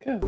Go.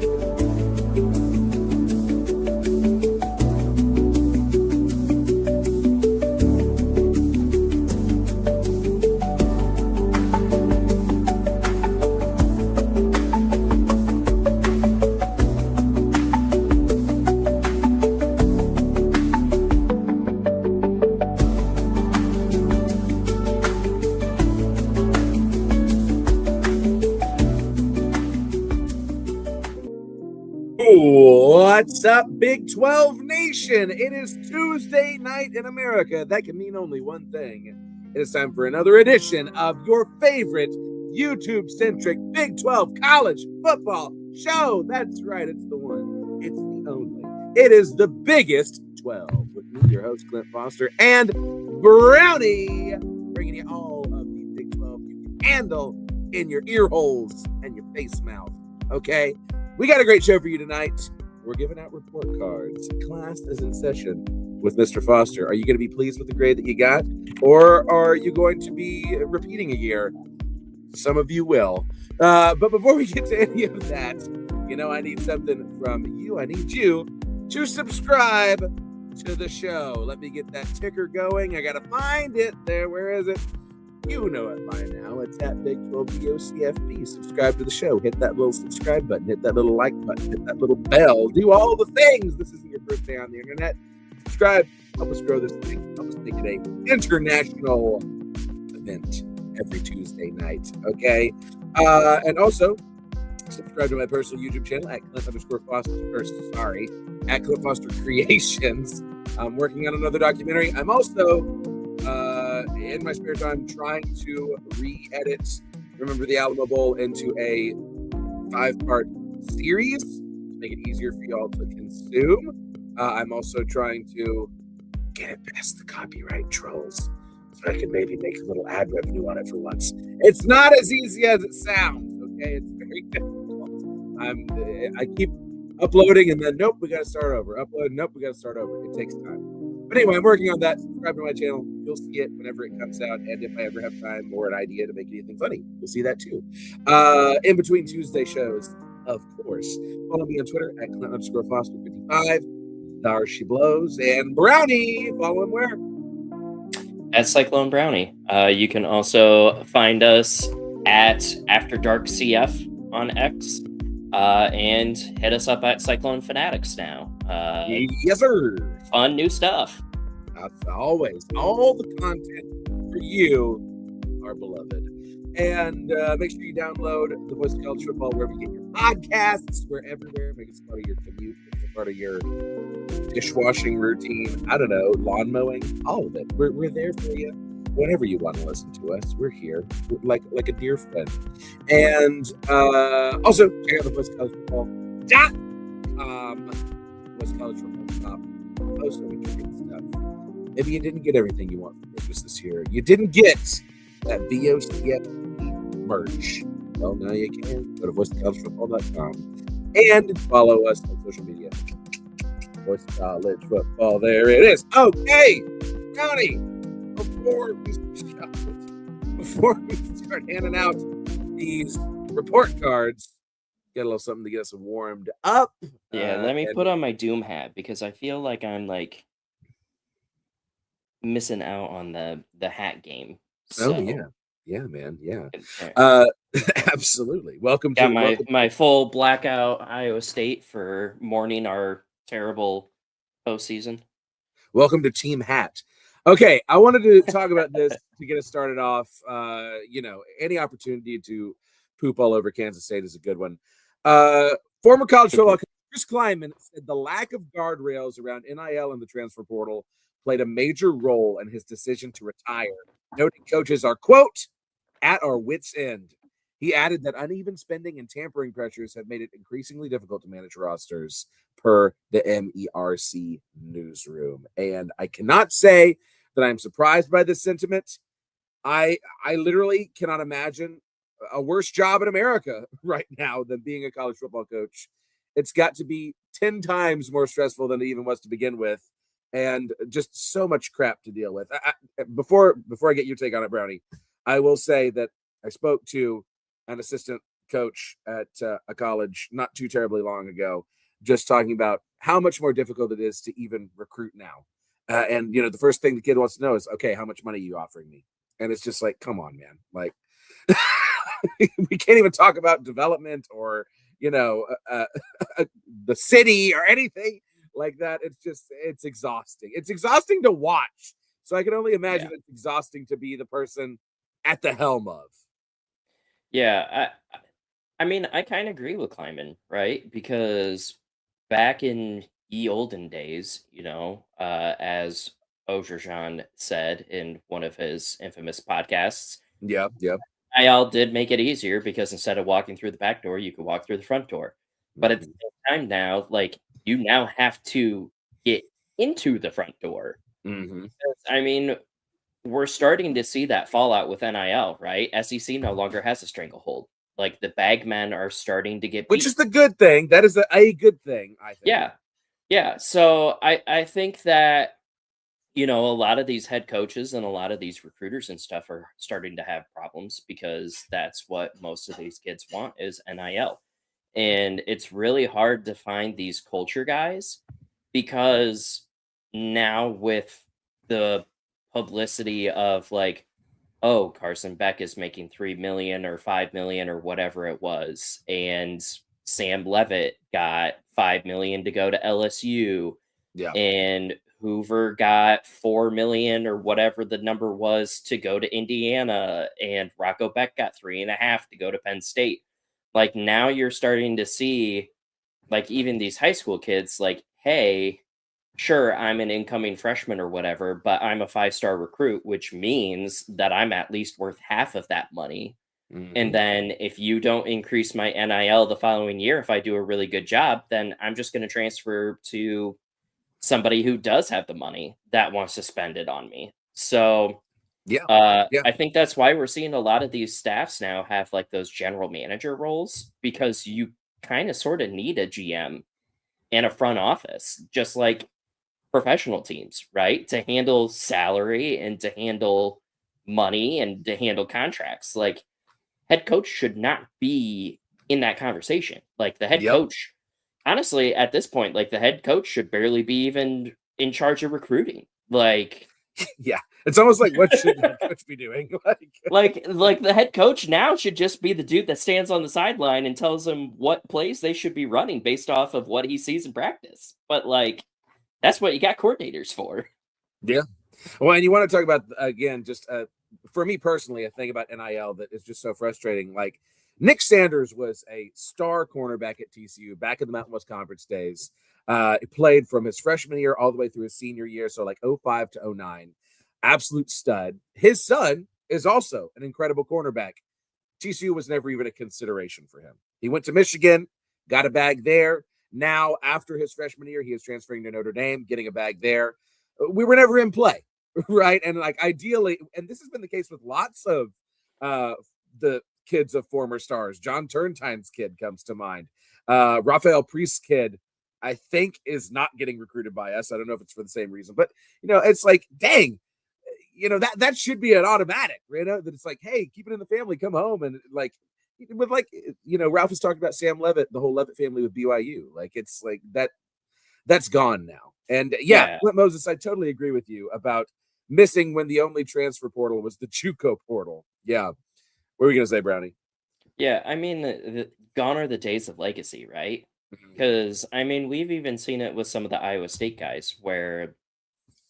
What's up, Big 12 Nation? It is Tuesday night in America. That can mean only one thing. It is time for another edition of your favorite YouTube-centric Big 12 college football show. That's right, it's the one. It's the only. It is the biggest 12 with me, your host, Clint Foster, and Brownie, bringing you all of the Big 12 you can handle in your ear holes and your face mouth, okay? We got a great show for you tonight. We're giving out report cards. Class is in session with Mr. Foster. Are you going to be pleased with the grade that you got? Or are you going to be repeating a year? Some of you will. But before we get to any of that, I need something from you. I need you to subscribe to the show. Let me get that ticker going. I got to find it there. Where is it? You know it by now. It's at Big 12 BOCFB. Subscribe to the show. Hit that little subscribe button. Hit that little like button. Hit that little bell. Do all the things. This isn't your first day on the internet. Subscribe. Help us grow this thing. Help us make it an international event every Tuesday night. Okay? And also, subscribe to my personal YouTube channel at Clint_Foster. At Clint Foster Creations. I'm working on another documentary. I'm also in my spare time trying to re-edit Remember the Alamo Bowl into a 5-part series to make it easier for y'all to consume. I'm also trying to get it past the copyright trolls so I can maybe make a little ad revenue on it for once. It's not as easy as it sounds, okay? It's very difficult. I keep uploading and then nope, we got to start over. Upload, nope, we got to start over. It takes time. But anyway, I'm working on that. Subscribe to my channel. You'll see it whenever it comes out. And if I ever have time or an idea to make anything funny, you'll see that too. In between Tuesday shows, of course. Follow me on Twitter at Clint_Foster55. Dar she blows. And Brownie, follow him where? At Cyclone Brownie. You can also find us at After Dark CF on X. And hit us up at Cyclone Fanatics now. Yes, sir. Fun new stuff. As always, all the content for you, our beloved. And make sure you download the Voice of College Football wherever you get your podcasts. We're everywhere. Make it part of your commute. Make it part of your dishwashing routine. I don't know, lawn mowing, all of it. We're there for you. Whenever you want to listen to us, we're here, like a dear friend. And also, check out the Voice of College Football.com. Voice of College Football.com. Post all your good stuff. Maybe you didn't get everything you want for Christmas this year. You didn't get that VOCF merch. Well, now you can. Go to voiceofcollegefootball.com and follow us on social media. Voice of College Football. There it is. Okay, County. Before we start handing out these report cards, get a little something to get us warmed up. Yeah, let me put on my Doom hat because I feel like I'm missing out on the hat game. So, yeah, man, yeah. Okay. Absolutely. Welcome Got to my full blackout Iowa State for mourning our terrible postseason. Welcome to Team Hat. Okay, I wanted to talk about this to get us started off. Any opportunity to poop all over Kansas State is a good one. Former college football coach Chris Klieman said the lack of guardrails around NIL and the transfer portal played a major role in his decision to retire, noting coaches are, quote, at our wits' end. He added that uneven spending and tampering pressures have made it increasingly difficult to manage rosters, per the MERC newsroom. And I cannot say that I'm surprised by this sentiment. I literally cannot imagine a worse job in America right now than being a college football coach. It's got to be 10 times more stressful than it even was to begin with, and just so much crap to deal with. Before I get your take on it, Brownie, I will say that I spoke to an assistant coach at a college not too terribly long ago, just talking about how much more difficult it is to even recruit now. And the first thing the kid wants to know is, okay, how much money are you offering me? And it's just like, come on, man. Like, we can't even talk about development or the city or anything like that. It's exhausting. It's exhausting to watch. So I can only imagine Yeah. it's exhausting to be the person at the helm of. Yeah, I mean, I kind of agree with Kleiman, right? Because back in ye olden days, as Ogerjan said in one of his infamous podcasts, Yeah, yeah. IL did make it easier because instead of walking through the back door, you could walk through the front door. But at the Mhm. same time now, like you now have to get into the front door. Mhm. I mean, we're starting to see that fallout with NIL, right? SEC no longer has a stranglehold. Like the bagmen are starting to get Which beat. is the good thing. That is a good thing, I think. Yeah. Yeah. So I think that, a lot of these head coaches and a lot of these recruiters and stuff are starting to have problems because that's what most of these kids want is NIL. And it's really hard to find these culture guys because now with the publicity of like, oh, Carson Beck is making 3 million or 5 million or whatever it was, and Sam Levitt got 5 million to go to LSU, Yeah. and Hoover got 4 million or whatever the number was to go to Indiana, and Rocco Beck got 3.5 to go to Penn State. Like now you're starting to see like even these high school kids like, hey, sure, I'm an incoming freshman or whatever, but I'm a 5-star recruit, which means that I'm at least worth half of that money. And Mhm. then if you don't increase my NIL the following year, if I do a really good job, then I'm just going to transfer to somebody who does have the money that wants to spend it on me. So Yeah. Yeah. I think that's why we're seeing a lot of these staffs now have like those general manager roles because you kind of sort of need a GM and a front office, just like professional teams, right? To handle salary and to handle money and to handle contracts. Like head coach should not be in that conversation. Like the head Yep. coach, honestly, at this point, like the head coach should barely be even in charge of recruiting. Yeah. It's almost like, what should the head coach be doing? Like, Like the head coach now should just be the dude that stands on the sideline and tells them what plays they should be running based off of what he sees in practice. But like that's what you got coordinators for. yeah. Well, and you want to talk about again, just for me personally, a thing about NIL that is just so frustrating. Like Nick Sanders was a star cornerback at TCU back in the Mountain West Conference days. He played from his freshman year all the way through his senior year, so like 05 to 09. Absolute stud. His son is also an incredible cornerback. TCU was never even a consideration for him. He went to Michigan, got a bag there. Now, after his freshman year, he is transferring to Notre Dame, getting a bag there. We were never in play, right? And like ideally, and this has been the case with lots of the kids of former stars. John Turntime's kid comes to mind. Raphael Priest's kid, I think, is not getting recruited by us. I don't know if it's for the same reason, but it's like, dang, that should be an automatic, that it's like, hey, keep it in the family, come home. And like with like Ralph has talked about Sam Levitt, the whole Levitt family with BYU. Like it's like that's gone now. And yeah, Yeah. Clint Moses, I totally agree with you about missing when the only transfer portal was the JUCO portal. Yeah. What were you gonna say, Brownie? Yeah, I mean, gone are the days of legacy, right? Mhm. Because I mean, we've even seen it with some of the Iowa State guys, where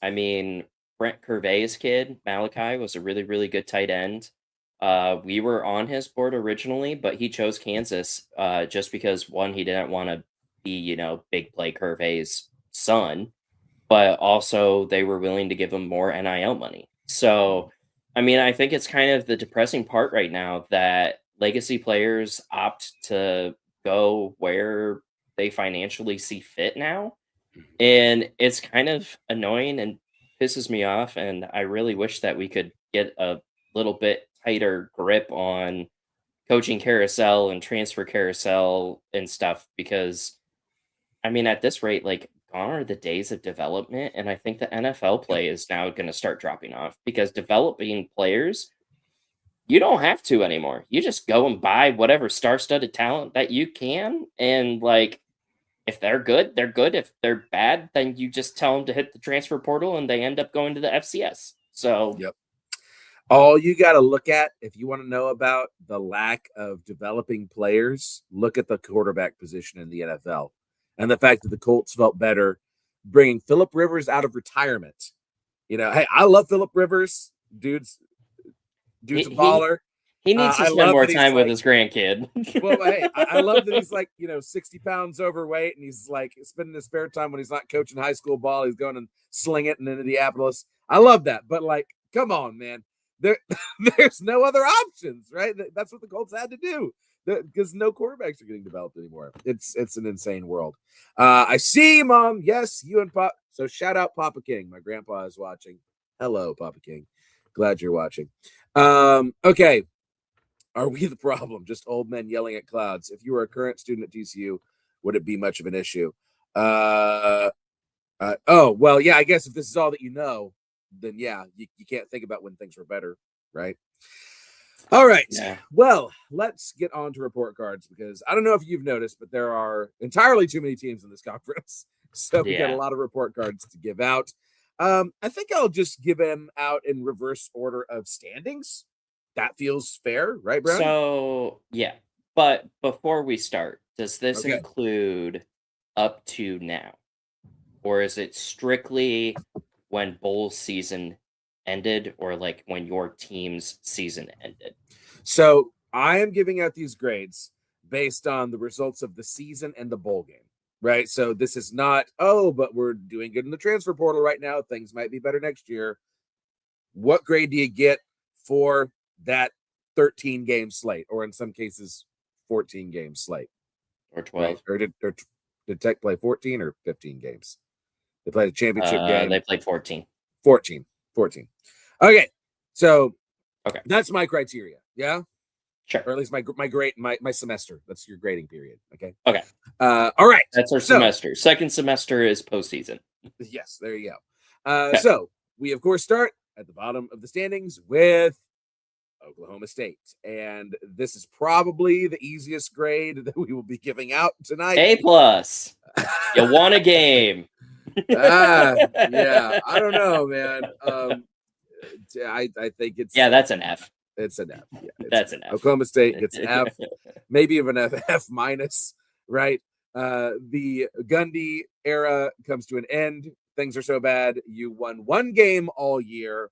I mean, Brent Curvey's kid Malachi was a really, really good tight end. We were on his board originally, but he chose Kansas just because one, he didn't want to be, big play Curvey's son, but also they were willing to give him more NIL money. So, I mean, I think it's kind of the depressing part right now that legacy players opt to go where they financially see fit now. And it's kind of annoying and pisses me off. And I really wish that we could get a little bit tighter grip on coaching carousel and transfer carousel and stuff because I mean, at this rate, like, gone are the days of development, and I think the NFL Yep. play is now gonna start dropping off because developing players, You don't have to anymore. You just go and buy whatever star-studded talent that you can, and like if they're good, they're good. If they're bad, then you just tell them to hit the transfer portal, and they end up going to the FCS. So Yep. All you got to look at if you want to know about the lack of developing players, look at the quarterback position in the NFL and the fact that the Colts felt better bringing Phillip Rivers out of retirement. Hey, I love Phillip Rivers. Dude's a he he, baller. he needs to I spend love more that he's time with like, his grandkid. well, hey, I love that he's like, 60 pounds overweight and he's like spending his spare time when he's not coaching high school ball. He's going and sling it in Indianapolis. I love that. But like, come on, man. There's no other options, right? That's what the Colts had to do because no quarterbacks are getting developed anymore. It's an insane world. I see, Mom. Yes, you and Pop. So shout out Papa King. My grandpa is watching. Hello, Papa King. Glad you're watching. Okay. Are we the problem? Just old men yelling at clouds. If you were a current student at TCU, would it be much of an issue? Oh, well, yeah, I guess if this is all that you know, then yeah, you can't think about when things were better, right? All right. Yeah. Well, let's get on to report cards because I don't know if you've noticed, but there are entirely too many teams in this conference. So we got a lot of report cards to give out. I think I'll just give them out in reverse order of standings. That feels fair, right, Brownie? So yeah, but before we start, does this Okay. include up to now, or is it strictly when bowl season ended, or like when your team's season ended? So I am giving out these grades based on the results of the season and the bowl game, right? So this is not, but we're doing good in the transfer portal right now. Things might be better next year. What grade do you get for that 13 game slate, or in some cases, 14 game slate? Or 12? Right? Or did Tech play 14 or 15 games? They played a championship game. They played 14. 14. Okay. So okay, that's my criteria. Yeah. Sure. Or at least my semester. That's your grading period. Okay. Okay. All right. That's our semester. Second semester is postseason. Yes, there you go. So we of course start at the bottom of the standings with Oklahoma State. And this is probably the easiest grade that we will be giving out tonight. A+. You won a game. Yeah, I don't know, man. I think it's that's an F. It's an F. Yeah, that's an F. Oklahoma State gets an F, maybe even an F minus, right? The Gundy era comes to an end. Things are so bad. You won one game all year,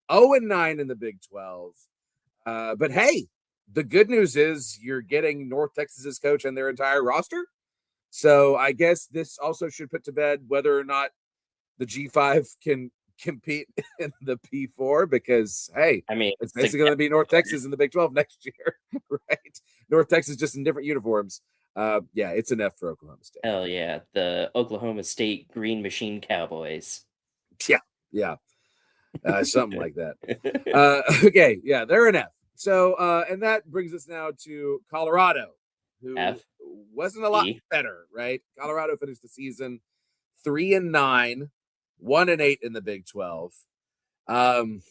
0-9 in the Big 12. But hey, the good news is you're getting North Texas's coach and their entire roster. So I guess this also should put to bed whether or not the G5 can compete in the P4 because, hey, I mean, it's basically going to be North Texas in the Big 12 next year, right? North Texas just in different uniforms. Yeah, it's an F for Oklahoma State. Hell yeah, the Oklahoma State Green Machine Cowboys. Yeah. Something like that. Okay, yeah, they're an F. So, and that brings us now to Colorado, who wasn't a lot better, right? Colorado finished the season 3-9, 1-8 in the Big 12. Can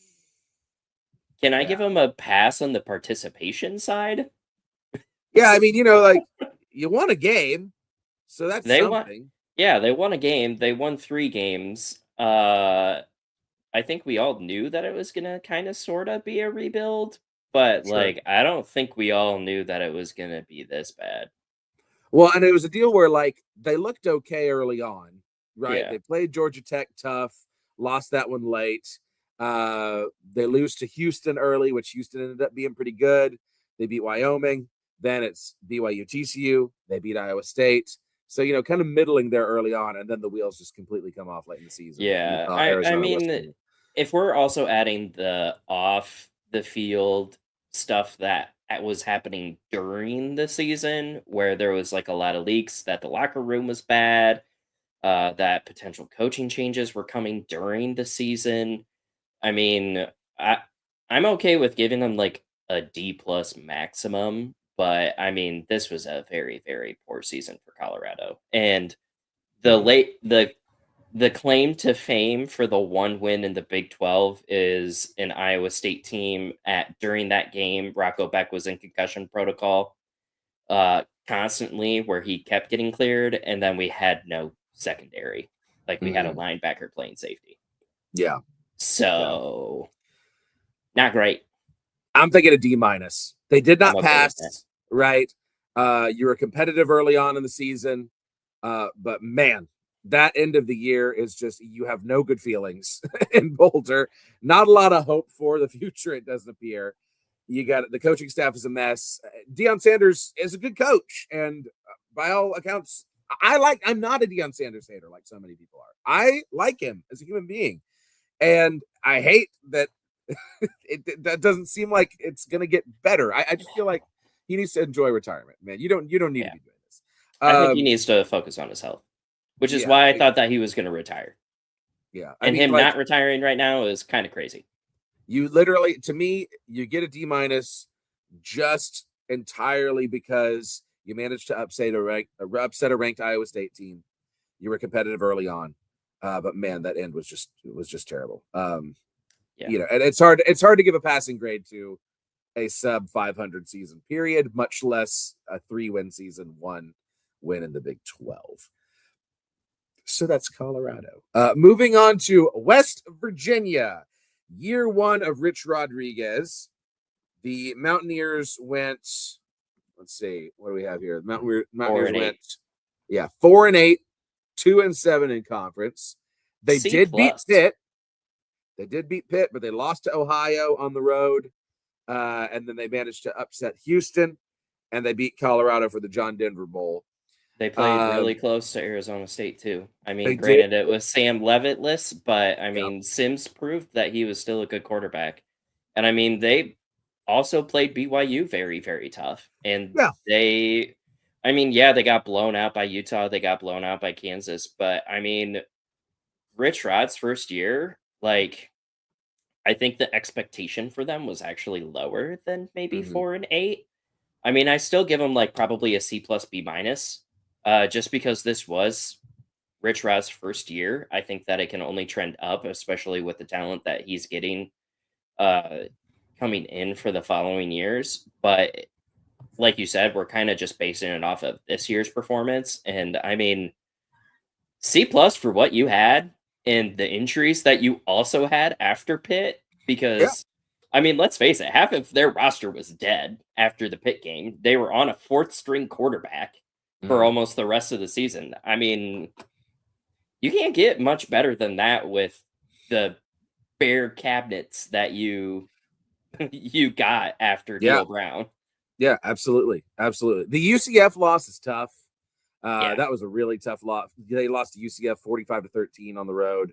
I give them a pass on the participation side? Yeah, I mean, like you won a game, so that's something. They won a game. They won 3 games. I think we all knew that it was gonna kind of sort of be a rebuild, but like I don't think we all knew that it was gonna be this bad. Well, and it was a deal where like they looked okay early on, right? Yeah. They played Georgia Tech tough, lost that one late. They lose to Houston early, which Houston ended up being pretty good. They beat Wyoming. Then it's BYU TCU. They beat Iowa State. So, kind of middling there early on, and then the wheels just completely come off late in the season. Yeah, I mean, if we're also adding the off the field stuff that was happening during the season, where there was like a lot of leaks that the locker room was bad, that potential coaching changes were coming during the season. I mean, I'm okay with giving them like a D+ maximum, but I mean, this was a very, very poor season for Colorado, and the the claim to fame for the one win in the Big 12 is an Iowa State team at during that game, Rocco Beck was in concussion protocol constantly where he kept getting cleared, and then we had no secondary. Like we had a Mm, linebacker playing safety. yeah, yeah. So not great. I'm thinking a D minus. They did I'm not okay with that. pass, right? You were competitive early on in the season, but man, that end of the year is just you have no good feelings in Boulder. Not a lot of hope for the future. It doesn't appear. You got the coaching staff is a mess. Deion Sanders is a good coach, and by all accounts, I'm not a Deion Sanders hater like so many people are. I like him as a human being, and I hate that that doesn't seem like it's gonna get better. I just feel like he needs to enjoy retirement, man. You don't need to Yeah. be doing this. I think he Um, needs to focus on his health, which is yeah, why I thought that he was going to retire. yeah. I And mean, him like not retiring right now is kind of crazy. you literally, to me, you get a D minus just entirely because you managed to upset a ranked Iowa State team. You were competitive early on, but man, that end was just terrible. Yeah. You know, and it's hard to give a passing grade to a sub 500 season period, much less a 3-win season, 1 win in the Big 12. So that's Colorado. Moving on to West Virginia, year 1 of Rich Rodriguez. The Mountaineers went, let's see, what do we have here? The Four Mountaineers and went, eight. yeah, 4-8, 2-7 in conference. They C did beat plus. Pitt. They did beat Pitt, but they lost to Ohio on the road. And then they managed to upset Houston, and they beat Colorado for the John Denver Bowl. They played Uh, really close to Arizona State too. I they mean, did. granted, it was Sam Levitless, but I Yeah. mean, Sims proved that he was still a good quarterback. And I mean, they also played BYU very, very tough. And Yeah. I mean, yeah, they got blown out by Utah. They got blown out by Kansas. But I mean, Rich Rod's first year, like, I think the expectation for them was actually lower than maybe Mm-hmm. 4 and 8. I mean, I still give them like probably a C plus B minus, just because this was Rich Rod's first year. I think that it can only trend up, especially with the talent that he's getting uh, coming in for the following years. But like you said, we're kind of just basing it off of this year's performance, and I mean, C plus for what you had and the injuries that you also had after Pitt, Yeah. because I mean, let's face it, half of their roster was dead after the Pitt game. They were on a fourth string quarterback for Mm-hmm. almost the rest of the season. I mean, you can't get much better than that with the bare cabinets that you you got after Yeah. Neil Brown. Yeah. Absolutely. Absolutely. The UCF loss is tough. Yeah, That was a really tough loss. They lost to UCF 45-13 on the road.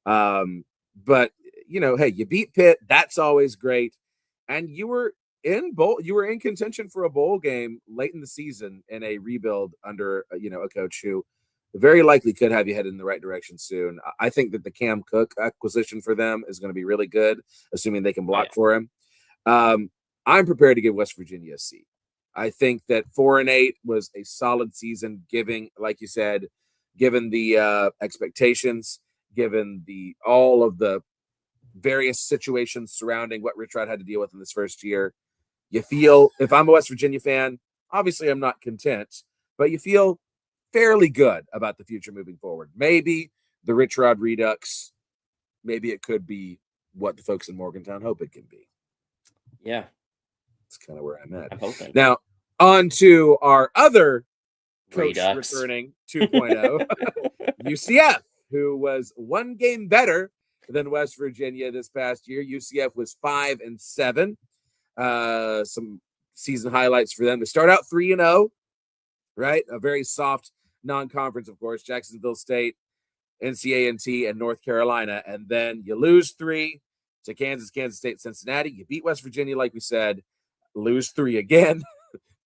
But hey, you beat Pitt. That's always great. And you were in contention for a bowl game late in the season in a rebuild under a coach who very likely could have you headed in the right direction soon. I think that the Cam Cook acquisition for them is going to be really good, assuming they can oh block yeah, for him. Um, I'm prepared to give West Virginia a C. I think that 4-8 was a solid season, like you said, given the expectations, given the all of the various situations surrounding what Rich Rod had to deal with in this first year. You feel, if I'm a West Virginia fan, obviously I'm not content, but you feel fairly good about the future moving forward. Maybe the Rich Rod Redux, maybe it could be what the folks in Morgantown hope it can be. yeah. That's kind of where I'm at. I'm hoping Now, on to our other coach Redux. returning 2.0, UCF, who was one game better than West Virginia this past year. UCF was 5-7. Some season highlights for them to start out 3-0, right? A very soft non-conference, of course. Jacksonville State, NCAA, and North Carolina, and then you lose 3 to Kansas State, Cincinnati. You beat West Virginia, like we said. Lose 3 again.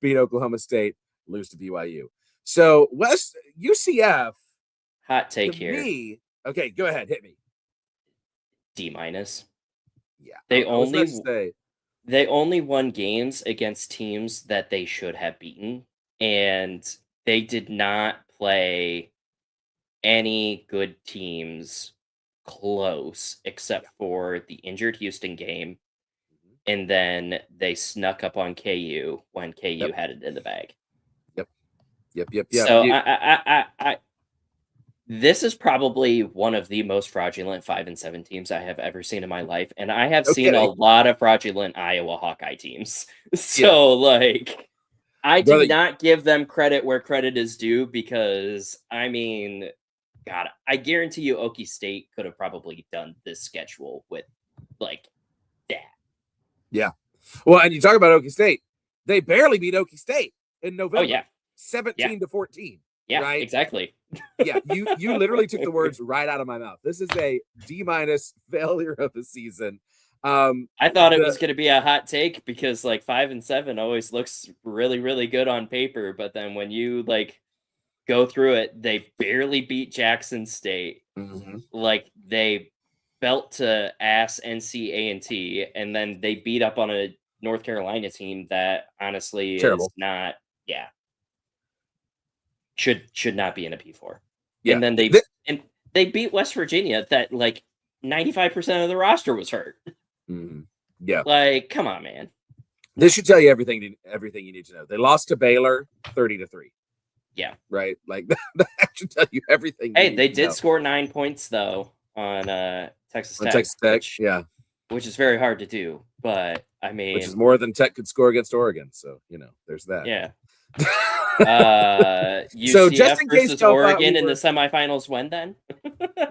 Beat Oklahoma State. Lose to BYU. So UCF Hot to take here. me. Okay, go ahead, hit me. D minus. Yeah, They I was about to only say. they only won games against teams that they should have beaten, and they did not play any good teams close except for the injured Houston game, Mhm. and then they snuck up on KU when Yep. KU had it in the bag. Yep. Yep. Yep. Yep. So this is probably one of the most fraudulent 5-7 teams I have ever seen in my life, and I have No seen a kidding. lot of fraudulent Iowa Hawkeye teams. Yeah, So, like, I do brother. not give them credit where credit is due because, I mean, God, I guarantee you Okie State could have probably done this schedule with, like, that. Yeah. Well, and you talk about Okie State. They barely beat Okie State in Oh, November, yeah. Yeah. 17-14. Yeah, Right? exactly. Yeah, you literally took the words right out of my mouth. This is a D- failure of the season. I thought it The was going to be a hot take because like 5-7 always looks really, really good on paper, but then when you like go through it, they barely beat Jackson State. Mhm. Like they belt to ass NC and then they beat up on a North Carolina team that honestly is Terrible. not, yeah, should not be in a P4. Yeah. And then Th- they beat West Virginia that like 95% of the roster was hurt. Mhm. Yeah. Like, come on, man. This should tell you everything you need to know. They lost to Baylor 30-3. Yeah. Right? Like that should tell you everything you Hey, need they to did know. score 9 points though on Texas On Tech, Texas Tech, yeah, which is very hard to do. But I which is mean, more than Tech could score against Oregon. So, there's that. yeah. So just UCF in case versus y'all thought we Oregon in the were, semifinals when then?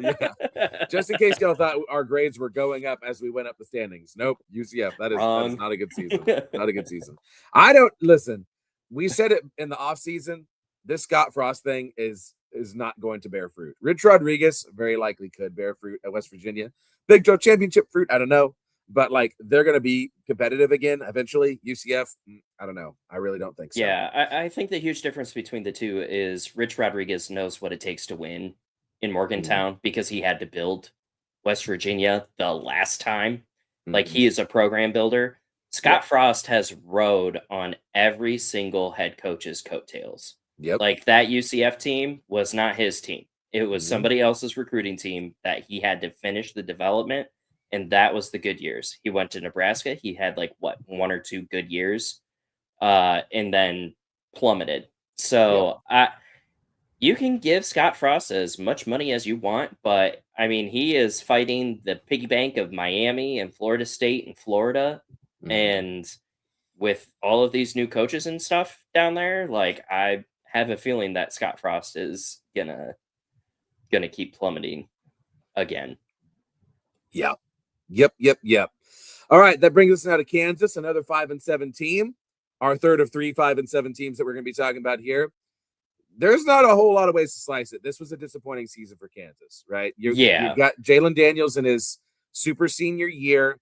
yeah, just in case y'all thought our grades were going up as we went up the standings. Nope, UCF. That is Wrong. not a good season. Not a good season. I don't listen. We said it in the off season. This Scott Frost thing is not going to bear fruit. Rich Rodriguez very likely could bear fruit at West Virginia. Big 12 championship fruit. I don't know. But like they're going to be competitive again eventually. UCF, I don't know. I really don't think so. Yeah, I think the huge difference between the two is Rich Rodriguez knows what it takes to win in Morgantown because he had to build West Virginia the last time. Like Mm-hmm. he is a program builder. Yep. Scott Frost has rode on every single head coach's coattails. Yep. Like that UCF team was not his team. It was Mm-hmm. somebody else's recruiting team that he had to finish the development, and that was the good years. He went to Nebraska. He had like what, 1 or 2 good years, and then plummeted. Yep. So you can give Scott Frost as much money as you want, but I mean, he is fighting the piggy bank of Miami and Florida State and Florida. Mm-hmm. And with all of these new coaches and stuff down there, like I have a feeling that Scott Frost is gonna keep plummeting again. Yeah. Yep. All right, that brings us now to Kansas, another 5-7 team. Our third of 3 5-7 teams that we're going to be talking about here. There's not a whole lot of ways to slice it. This was a disappointing season for Kansas, right? You've got Jalen Daniels in his super senior year.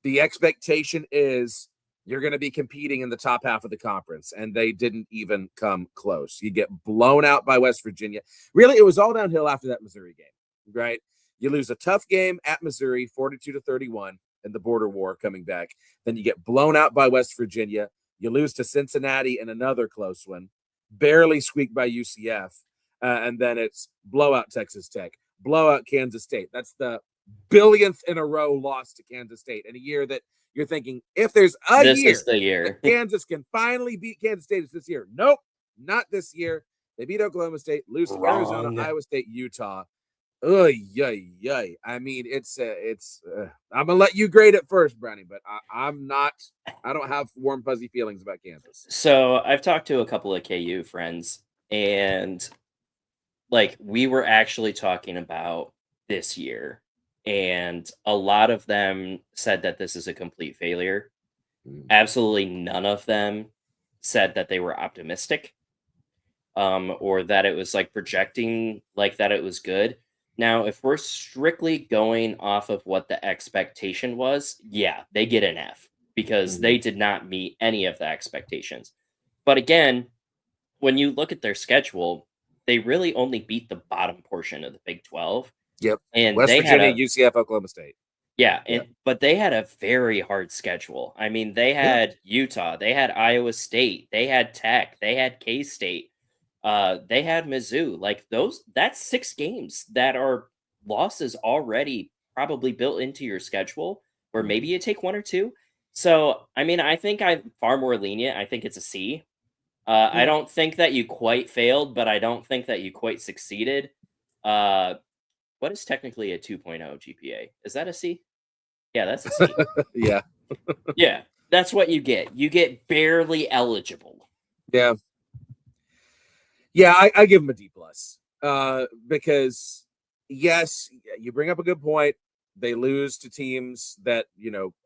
The expectation is you're going to be competing in the top half of the conference, and they didn't even come close. You get blown out by West Virginia. Really, it was all downhill after that Missouri game, right? You lose a tough game at Missouri, 42-31, in the border war coming back. Then you get blown out by West Virginia. You lose to Cincinnati in another close one, barely squeaked by UCF. And then it's blowout Texas Tech, blowout Kansas State. That's the billionth in a row loss to Kansas State in a year that you're thinking, if there's a This year is the year. that Kansas can finally beat Kansas State, it's this year. Nope, not this year. They beat Oklahoma State, lose to Arizona, Iowa State, Utah. Yay. I mean, it's I'm gonna let you grade it first, Brownie, but I don't have warm, fuzzy feelings about Kansas. So I've talked to a couple of KU friends, and like we were actually talking about this year, and a lot of them said that this is a complete failure. Absolutely none of them said that they were optimistic, or that it was like projecting like that it was good. Now, if we're strictly going off of what the expectation was, yeah, they get an F because they did not meet any of the expectations. But again, when you look at their schedule, they really only beat the bottom portion of the Big 12. Yep. And West they had Virginia, a UCF, Oklahoma State. yeah, Yep. but they had a very hard schedule. I mean, they had Utah, they had Iowa State, they had Tech, they had K-State. They had Mizzou. Like that's 6 games that are losses already probably built into your schedule, or maybe you take 1 or 2. So, I mean, I think I'm far more lenient. I think it's a C. I Mm. don't think that you quite failed, but I don't think that you quite succeeded. Uh, what is technically a 2.0 GPA? Is that a C? Yeah, that's a C. Yeah. Yeah, that's what you get. You get barely eligible. Yeah. Yeah, I give them a D plus. Because yes, you bring up a good point. They lose to teams that,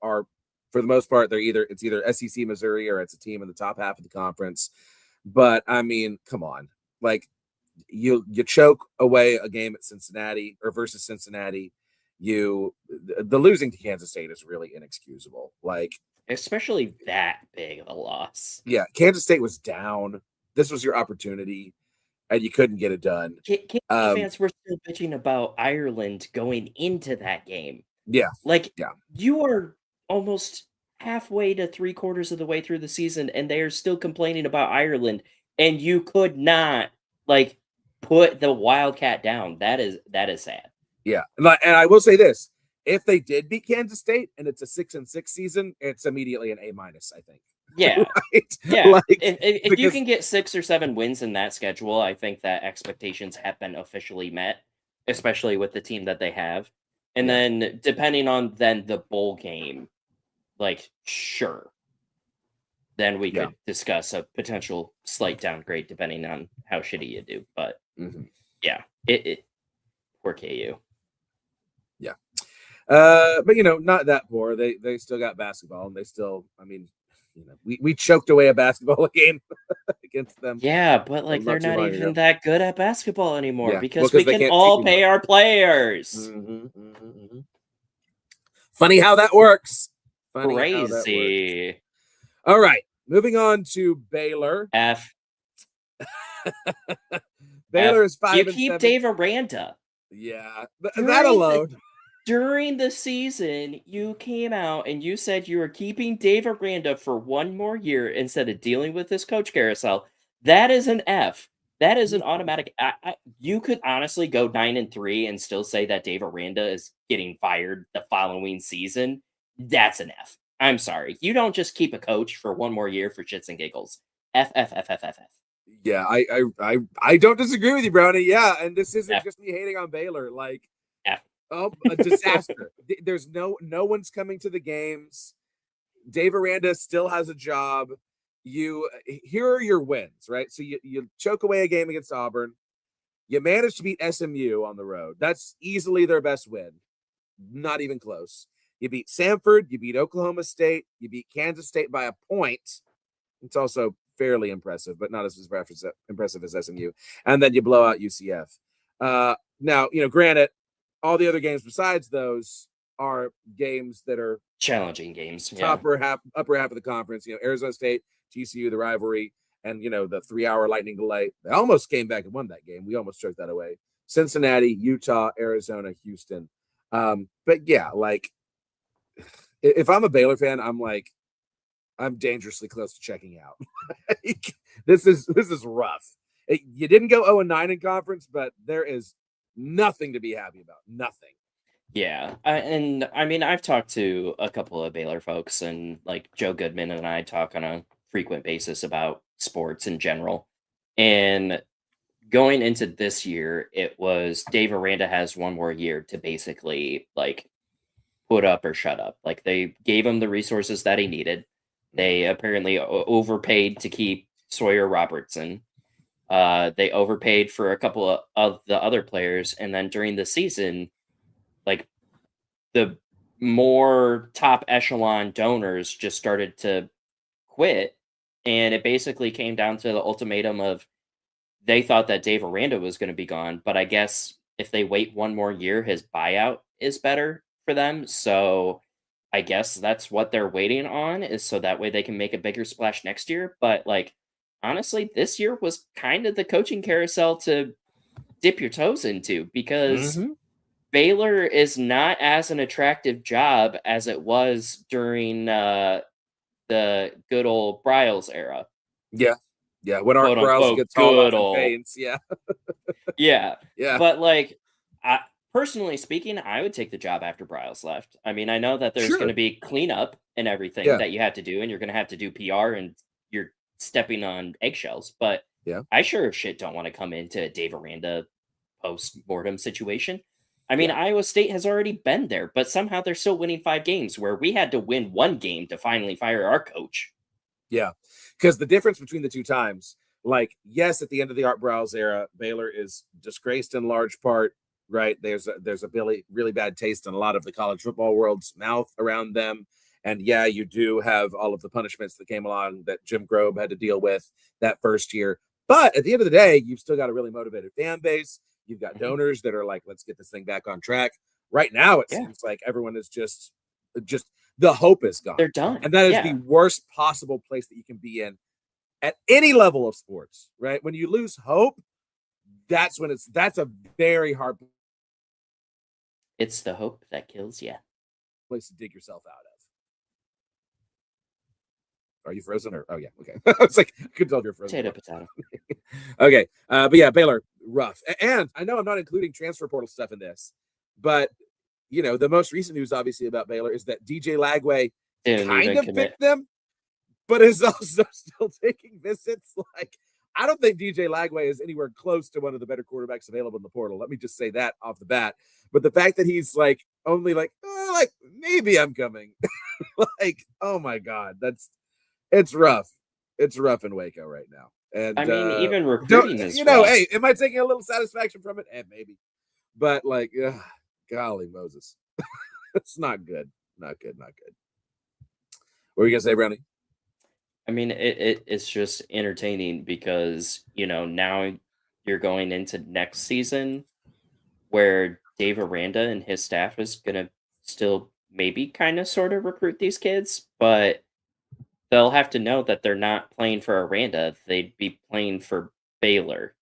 are, for the most part, it's either SEC Missouri or it's a team in the top half of the conference. But I mean, come on. Like, you choke away a game at Cincinnati or versus Cincinnati. The losing to Kansas State is really inexcusable. Like, Especially that big of a loss. yeah, Kansas State was down. This was your opportunity, and you couldn't get it done. Kansas Um, fans were still bitching about Ireland going into that game. yeah, Like, yeah, you are almost halfway to 3/4 of the way through the season, and they are still complaining about Ireland, and you could not, like, put the Wildcat down. That is sad. yeah. And I will say this: if they did beat Kansas State and it's a 6-6 season, it's immediately an A minus. I think. Yeah. Right? Yeah. Like, If you because can get 6 or 7 wins in that schedule, I think that expectations have been officially met, especially with the team that they have. And yeah, then depending on then the bowl game, like, sure, then we yeah, could discuss a potential slight downgrade depending on how shitty you do. But mhm, yeah, it poor KU. yeah. But not that poor. They still got basketball, and they still. I mean, we choked away a basketball game against them Yeah, but like they're not too not long even ago. that good at basketball anymore Yeah, well, because we because they can can't pay all anymore. pay our players. Funny how that works. Funny how that works. Crazy. All right, moving on to Baylor. F Baylor F. is You five and keep seven. Dave Aranda. Yeah, that During the alone. during the season, you came out and you said you were keeping Dave Aranda for 1 more year instead of dealing with this coach carousel. That is an F. That is an automatic. You could honestly go 9-3 and still say that Dave Aranda is getting fired the following season. That's an F. I'm sorry. You don't just keep a coach for 1 more year for shits and giggles. F F F F F F Yeah, I don't disagree with you, Brownie. Yeah, and this isn't F just me hating on Baylor. Like, F. oh, a disaster. There's no one's coming to the games. Dave Aranda still has a job. Here are your wins, right? So you choke away a game against Auburn. You managed to beat SMU on the road. That's easily their best win. Not even close. You beat Samford, you beat Oklahoma State, you beat Kansas State by a point. It's also fairly impressive, but not as impressive as SMU. And then you blow out UCF. Now, granted, all the other games besides those are games that are Challenging games. Yeah. upper half of the conference. Arizona State, TCU, the rivalry, and the 3-hour lightning delay. They almost came back and won that game. We almost choked that away. Cincinnati, Utah, Arizona, Houston. But yeah, like, if I'm a Baylor fan, I'm dangerously close to checking out. This is rough. You didn't go 0-9 in conference, but there is nothing to be happy about. Nothing. Yeah, and I mean, I've talked to a couple of Baylor folks, and like Joe Goodman and I talk on a frequent basis about sports in general. And going into this year, it was Dave Aranda has 1 more year to basically like put up or shut up. Like they gave him the resources that he needed. They apparently overpaid to keep Sawyer Robertson. They overpaid for a couple of the other players, and then during the season, like the more top echelon donors just started to quit, and it basically came down to the ultimatum of they thought that Dave Aranda was going to be gone, but I guess if they wait 1 more year, his buyout is better for them. So I guess that's what they're waiting on, is so that way they can make a bigger splash next year. But like honestly, this year was kind of the coaching carousel to dip your toes into, because Mm-hmm. Baylor is not as an attractive job as it was during the good old Bryles era. Yeah. Yeah, when Art quote Briles unquote gets hauled good off and old. faints. Yeah, Yeah. yeah, But like I personally speaking, I would take the job after Briles left. I mean, I know that there's sure. gonna be cleanup and everything Yeah, that you have to do, and you're gonna have to do PR and you're stepping on eggshells, but yeah, I sure as shit don't want to come into a Dave Aranda post-mortem situation. I mean, yeah, Iowa State has already been there, but somehow they're still winning 5 games where we had to win one game to finally fire our coach. yeah. Because the difference between the two times, like, yes, at the end of the Art Briles era, Baylor is disgraced in large part. Right, there's a really bad taste in a lot of the college football world's mouth around them. And yeah, you do have all of the punishments that came along that Jim Grobe had to deal with that first year. But at the end of the day, you've still got a really motivated fan base. You've got Mhm. donors that are like, let's get this thing back on track. Right now, it Yeah, seems like everyone is just the hope is gone. they're done. And that is the Yeah, worst possible place that you can be in at any level of sports, right? When you lose hope, that's a very hard it's the hope that kills you. place to dig yourself out of. Are you frozen or? Oh yeah, okay. I was like, I could tell if you're frozen. Potato, potato. Okay, but yeah, Baylor rough, and I know I'm not including transfer portal stuff in this, but the most recent news obviously about Baylor is that DJ Lagway Didn't kind even of commit. picked them, but is also still taking visits. Like, I don't think DJ Lagway is anywhere close to one of the better quarterbacks available in the portal. Let me just say that off the bat. But the fact that he's like only like maybe I'm coming, like, oh my god, it's rough. It's rough in Waco right now. I And mean, even don't recruiting is rough. hey, am I taking a little satisfaction from it? Maybe. But like, golly Moses. It's not good. Not good, not good. What were you gonna say, Brownie? I mean, it's just entertaining because, now you're going into next season where Dave Aranda and his staff is gonna still maybe kind of sort of recruit these kids, but they'll have to know that they're not playing for Aranda. They'd be playing for Baylor,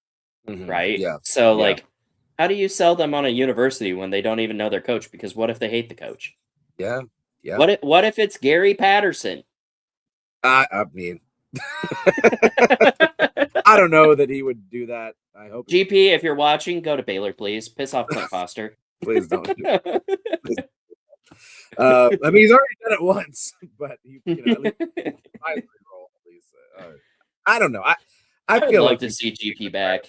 right? Yeah. So Yeah. like, how do you sell them on a university when they don't even know their coach? Because what if they hate the coach? Yeah. Yeah. What if it's Gary Patterson? I mean, I don't know that he would do that. I hope he GP, if you're watching, go to Baylor, please. Piss off Clint Foster. please don't. Please. I mean, he's already done it once, but at least advisory role, at least. I don't know. I I would feel love like to see GP back.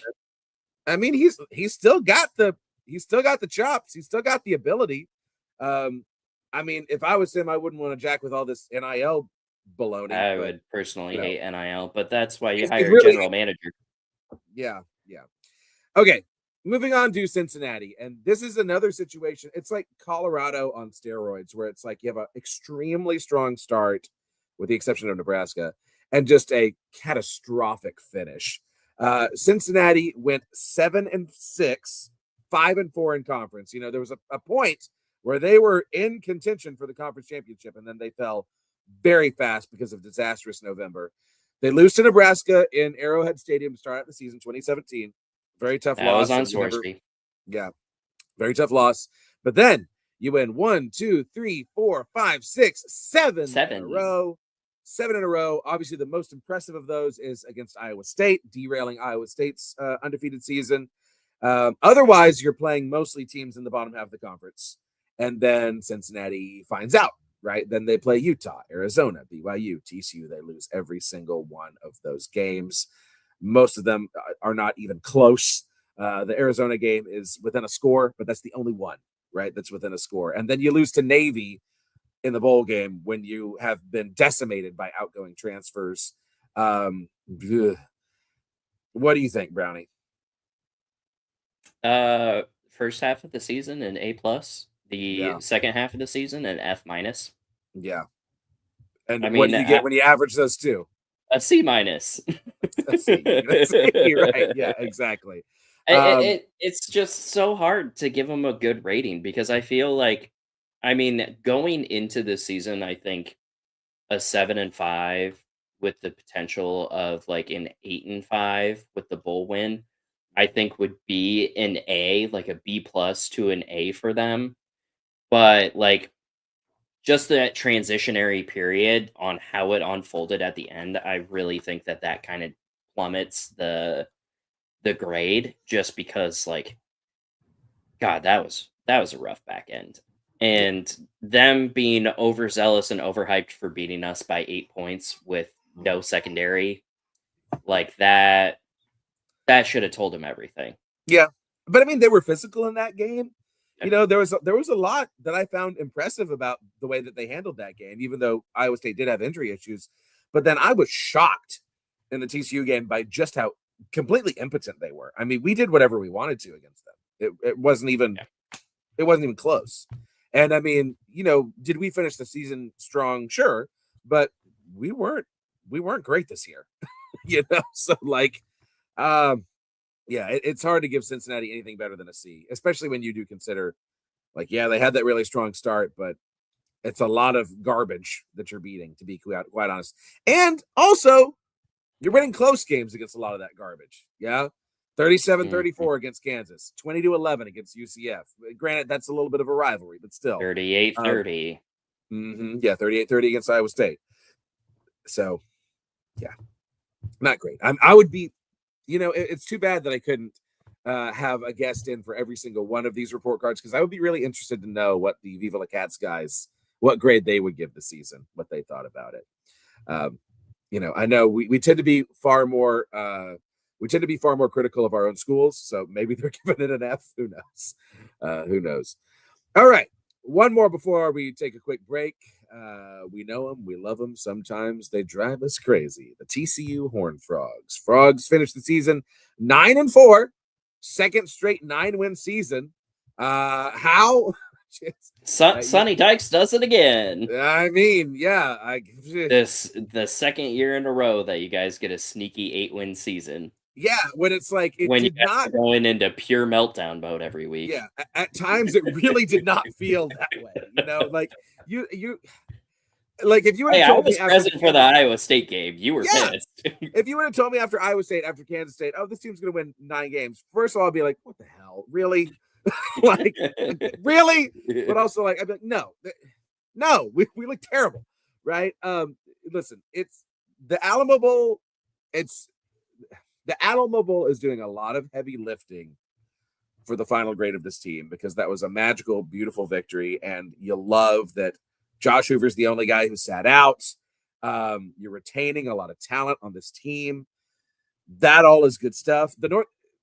I mean, he's still got the chops. He's still got the ability. Um, I mean, if I was him, I wouldn't want to jack with all this NIL baloney. I But would personally you know, hate NIL, but that's why you he's hire a really general manager. yeah, yeah. Okay, moving on to Cincinnati, and this is another situation. It's like Colorado on steroids, where it's like you have an extremely strong start, with the exception of Nebraska, and just a catastrophic finish. Cincinnati went 7-6, 5-4 in conference. There was a point where they were in contention for the conference championship, and then they fell very fast because of disastrous November. They lose to Nebraska in Arrowhead Stadium to start out the season 2017. Very tough That was loss, on and you never, Sorsby. yeah, very tough loss. But then you win 1, 2, 3, 4, 5, 6, 7 in a 7. row. 7 in a row. Obviously, the most impressive of those is against Iowa State, derailing Iowa State's undefeated season. Otherwise, you're playing mostly teams in the bottom half of the conference. And then Cincinnati finds out, right? Then they play Utah, Arizona, BYU, TCU. They lose every single one of those games. Most of them are not even close. The Arizona game is within a score, but that's the only one, right? That's within a score. And then you lose to Navy in the bowl game when you have been decimated by outgoing transfers. Ugh. What do you think, Brownie? First half of the season an A plus. The Yeah, second half of the season an F minus. yeah. And I what do mean, you get when you average those two? a C minus. Let's see. Let's see. Right. Yeah, exactly. It's just so hard to give them a good rating because I feel like, I mean, going into the season, I think a 7-5 with the potential of like an 8-5 with the bowl win, I think would be an A, like a B plus to an A for them. But like just that transitionary period on how it unfolded at the end, I really think that kind of plummets the grade just because, like, God, that was a rough back end. And them being overzealous and overhyped for beating us by 8 points with no secondary, like that should have told him everything. Yeah, but I mean, they were physical in that game. Yeah. There was a lot that I found impressive about the way that they handled that game, even though Iowa State did have injury issues. But then I was shocked in the TCU game by just how completely impotent they were. I mean, we did whatever we wanted to against them. It wasn't even close. And I mean, did we finish the season strong? Sure, but we weren't great this year. So like, yeah, it's hard to give Cincinnati anything better than a C, especially when you do consider, like, yeah, they had that really strong start, but it's a lot of garbage that you're beating, to be quite honest. And also, you're winning close games against a lot of that garbage. Yeah. 37-34 against Kansas, 20-11 against UCF. Granted, that's a little bit of a rivalry, but still. 38-30. Yeah, 38-30 against Iowa State. So, yeah, not great. I would be, it's too bad that I couldn't have a guest in for every single one of these report cards, because I would be really interested to know what the Viva La Cats guys, what grade they would give the season, what they thought about it. I know we tend to be far more critical of our own schools, so maybe they're giving it an F. Who knows? Who knows? All right, one more before we take a quick break. We know them, we love them. Sometimes they drive us crazy. The TCU Horned Frogs. Frogs finished the season 9-4, second straight 9-win season. How? Sonny Dykes does it again. I mean, yeah. The second year in a row that you guys get a sneaky 8-win season. Yeah, when it's like it when did you not going into pure meltdown mode every week. Yeah, at times it really did not feel that way. Like you like if you would have I told was me present for the Iowa State game, you were pissed. If you would have told me after Iowa State, after Kansas State, oh, this team's going to win 9 games. First of all, I'd be like, what the hell? Really? Like, really? But also, like, I'd be like, no, we look terrible, right? Listen, it's the Alamo Bowl. The Alamo Bowl is doing a lot of heavy lifting for the final grade of this team, because that was a magical, beautiful victory. And you love that Josh Hoover's the only guy who sat out. You're retaining a lot of talent on this team. That all is good stuff. The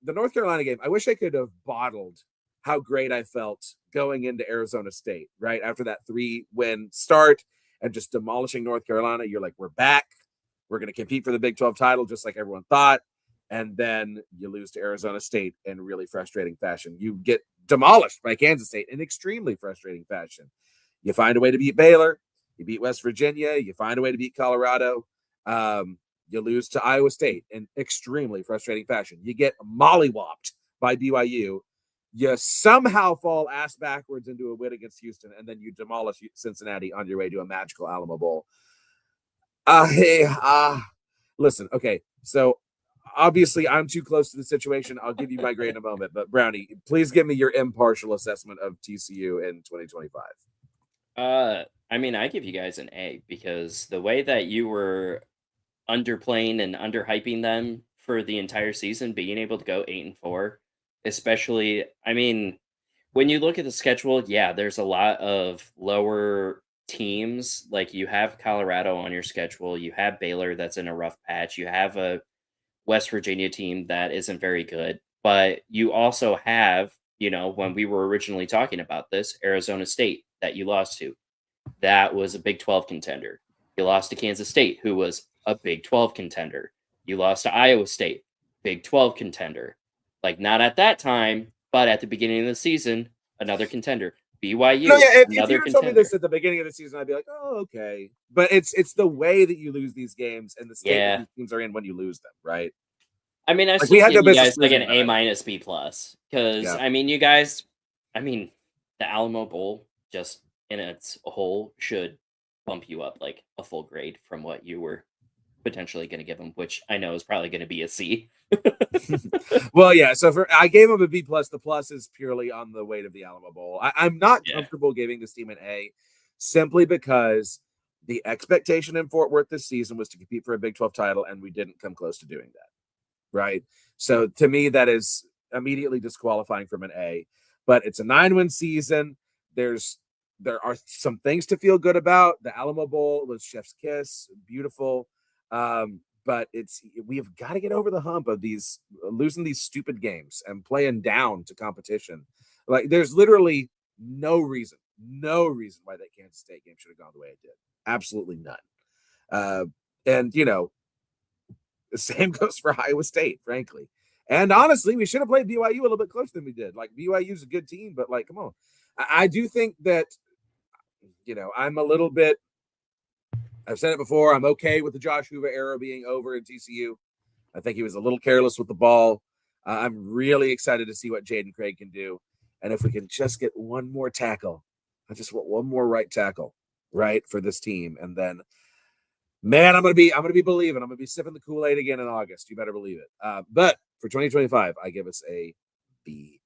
North Carolina game, I wish I could have bottled how great I felt going into Arizona State, right? After that 3-win start and just demolishing North Carolina. You're like, we're back. We're going to compete for the Big 12 title, just like everyone thought. And then you lose to Arizona State in really frustrating fashion. You get demolished by Kansas State in extremely frustrating fashion. You find a way to beat Baylor. You beat West Virginia. You find a way to beat Colorado. You lose to Iowa State in extremely frustrating fashion. You get mollywopped by BYU. You somehow fall ass backwards into a win against Houston, and then you demolish Cincinnati on your way to a magical Alamo Bowl. Listen, okay, so obviously I'm too close to the situation. I'll give you my grade in a moment, but Brownie, please give me your impartial assessment of TCU in 2025. I mean, I give you guys an A, because the way that you were underplaying and underhyping them for the entire season, being able to go 8-4, especially, I mean, when you look at the schedule, yeah, there's a lot of lower teams. Like, you have Colorado on your schedule, you have Baylor that's in a rough patch, you have a West Virginia team that isn't very good, but you also have, when we were originally talking about this, Arizona State that you lost to. That was a Big 12 contender. You lost to Kansas State, who was a Big 12 contender. You lost to Iowa State, Big 12 contender. Like, not at that time, but at the beginning of the season, another contender. BYU, no, yeah, if another you contender. told me this at the beginning of the season, I'd be like, oh, okay. But it's the way that you lose these games and the state that these teams are in when you lose them, right? I mean, I Like, still we had give no you guys business like an losing that. A- B plus, because I mean, you guys, the Alamo Bowl just in its whole should bump you up like a full grade from what you were potentially going to give them, which I know is probably going to be a C. Well, yeah. So I gave them a B plus. The plus is purely on the weight of the Alamo Bowl. I'm not comfortable giving this team an A, simply because the expectation in Fort Worth this season was to compete for a Big 12 title, and we didn't come close to doing that. right? So to me, that is immediately disqualifying from an A. But it's a 9-win season. There are some things to feel good about. The Alamo Bowl was chef's kiss, beautiful. But we've got to get over the hump of these losing these stupid games and playing down to competition. Like there's literally no reason why that Kansas State game should have gone the way it did. Absolutely none. And the same goes for Iowa State, frankly. And honestly, we should have played BYU a little bit closer than we did. Like BYU's a good team, but like, come on. I do think that, I'm a little bit, I've said it before, I'm okay with the Josh Hoover era being over in TCU. I think he was a little careless with the ball. I'm really excited to see what Jaden Craig can do. And if we can just get one more tackle, I just want one more right tackle, right, for this team. And then, man, I'm gonna be believing. I'm gonna be sipping the Kool-Aid again in August. You better believe it. But for 2025, I give us a B+.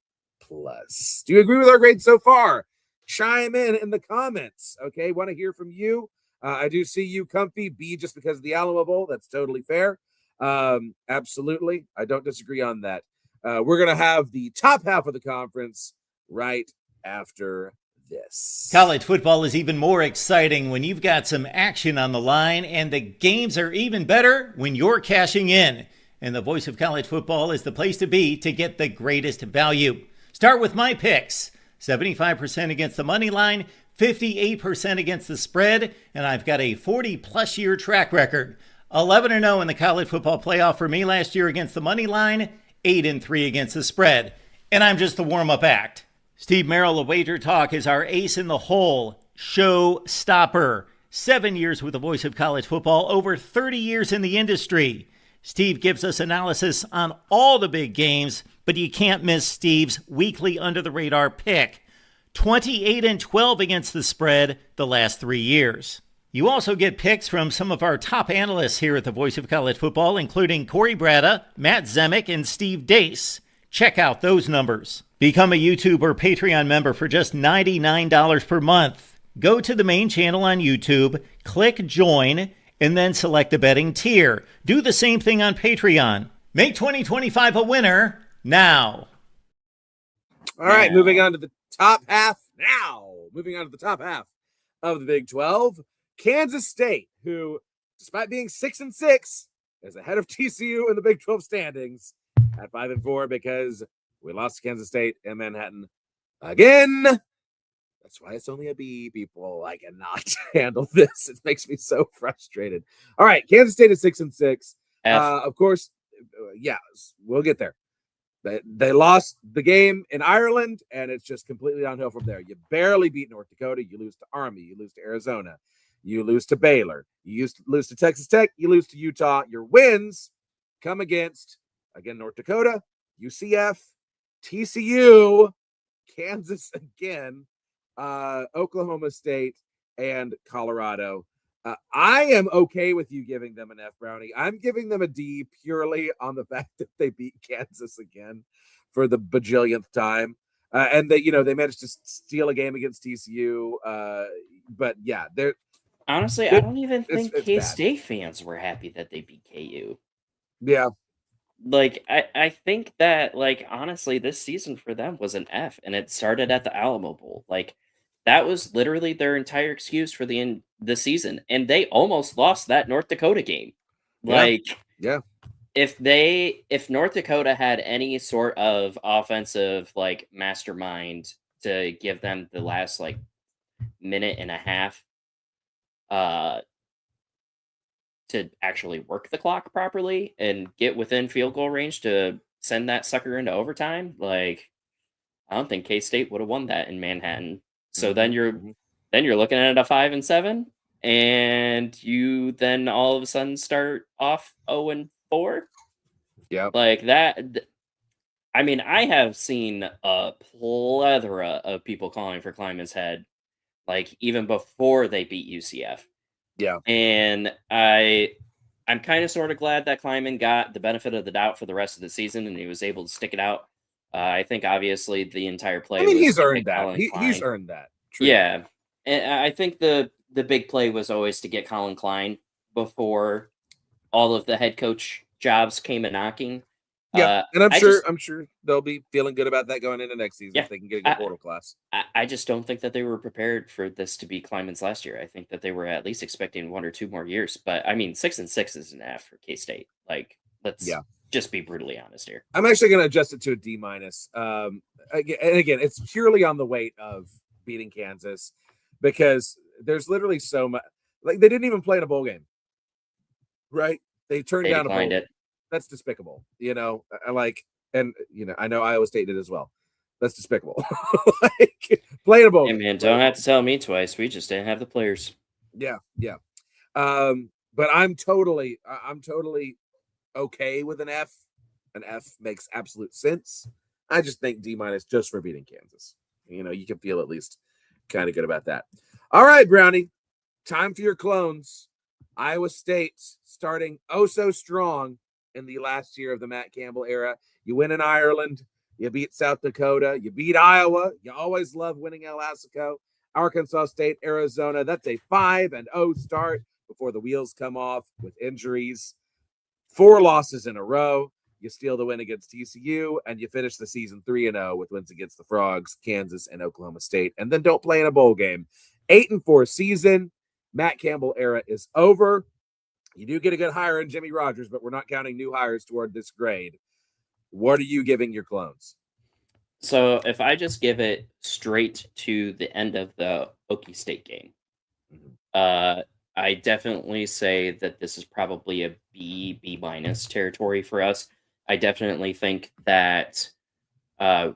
Do you agree with our grade so far? Chime in the comments. Okay, want to hear from you. I do see you, Comfy B, just because of the Alamo Bowl. That's totally fair. Absolutely, I don't disagree on that. We're gonna have the top half of the conference right after this. College football is even more exciting when you've got some action on the line, and the games are even better when you're cashing in. And the Voice of College Football is the place to be to get the greatest value. Start with my picks. 75% against the money line, 58% against the spread, and I've got a 40-plus year track record. 11-0 in the college football playoff for me last year against the money line, 8-3 against the spread. And I'm just the warm-up act. Steve Merrill of Wager Talk is our ace in the hole, show stopper. 7 years with the Voice of College Football, over 30 years in the industry. Steve gives us analysis on all the big games, but you can't miss Steve's weekly under-the-radar pick. 28-12 against the spread the last 3 years. You also get picks from some of our top analysts here at the Voice of College Football, including Corey Bratta, Matt Zemek, and Steve Dace. Check out those numbers. Become a YouTube or Patreon member for just $99 per month. Go to the main channel on YouTube, click join, and then select the betting tier. Do the same thing on Patreon. Make 2025 a winner now. All right, moving on to the top half now. Moving on to the top half of the Big 12. Kansas State, who, despite being 6-6, is ahead of TCU in the Big 12 standings at 5-4 because we lost to Kansas State in Manhattan again. That's why it's only a B, people. I cannot handle this. It makes me so frustrated. All right, Kansas State is 6-6. Of course, yeah, we'll get there. They lost the game in Ireland, and it's just completely downhill from there. You barely beat North Dakota. You lose to Army. You lose to Arizona. You lose to Baylor. You lose to Texas Tech. You lose to Utah. Your wins come against, again, North Dakota, UCF, TCU, Kansas again, Oklahoma State, and Colorado. I am okay with you giving them an F, Brownie. I'm giving them a D purely on the fact that they beat Kansas again for the bajillionth time. And they managed to steal a game against TCU. But yeah, honestly, I don't even think K-State fans were happy that they beat KU. Yeah. Like, I think that, like, honestly, this season for them was an F, and it started at the Alamo Bowl. Like, that was literally their entire excuse for the season, and they almost lost that North Dakota game. Like, yeah. If North Dakota had any sort of offensive, like, mastermind to give them the last, like, minute and a half to actually work the clock properly and get within field goal range to send that sucker into overtime, like, I don't think K-State would have won that in Manhattan. So then you're looking at a 5-7, and you then all of a sudden start off 0-4. Yeah, like that. I mean, I have seen a plethora of people calling for Kleiman's head, like even before they beat UCF. Yeah, and I'm kind of sort of glad that Kleiman got the benefit of the doubt for the rest of the season, and he was able to stick it out. I think obviously the entire play. I mean, he's earned that. He's earned that. True. Yeah, and I think the big play was always to get Colin Klein before all of the head coach jobs came a knocking. Yeah, and I just I'm sure they'll be feeling good about that going into next season yeah, if they can get a good portal class. I just don't think that they were prepared for this to be Kleiman's last year. I think that they were at least expecting 1 or 2 more years. But I mean, 6-6 is an F for K State. Like, let's Yeah. just be brutally honest here. I'm actually going to adjust it to a D-. Again, it's purely on the weight of beating Kansas because there's literally so much. Like, they didn't even play in a bowl game, right? They turned They down a bowl declined game. it. That's despicable, and I know Iowa State did as well. That's despicable. Like, playing a bowl Hey game. man, don't have to tell me twice. We just didn't have the players. Yeah. But I'm totally okay with an F. An F makes absolute sense. I just think D- just for beating Kansas. You can feel at least kind of good about that. All right, Brownie. Time for your clones. Iowa State starting oh so strong in the last year of the Matt Campbell era. You win in Ireland. You beat South Dakota. You beat Iowa. You always love winning El Assico. Arkansas State, Arizona. That's a 5-0 start before the wheels come off with injuries. 4 losses in a row. You steal the win against TCU, and you finish the season 3-0 with wins against the Frogs, Kansas, and Oklahoma State, and then don't play in a bowl game. 8-4 season. Matt Campbell era is over. You do get a good hire in Jimmy Rogers, but we're not counting new hires toward this grade. What are you giving your clones? So if I just give it straight to the end of the Okie State game, I definitely say that this is probably a B minus territory for us. I definitely think that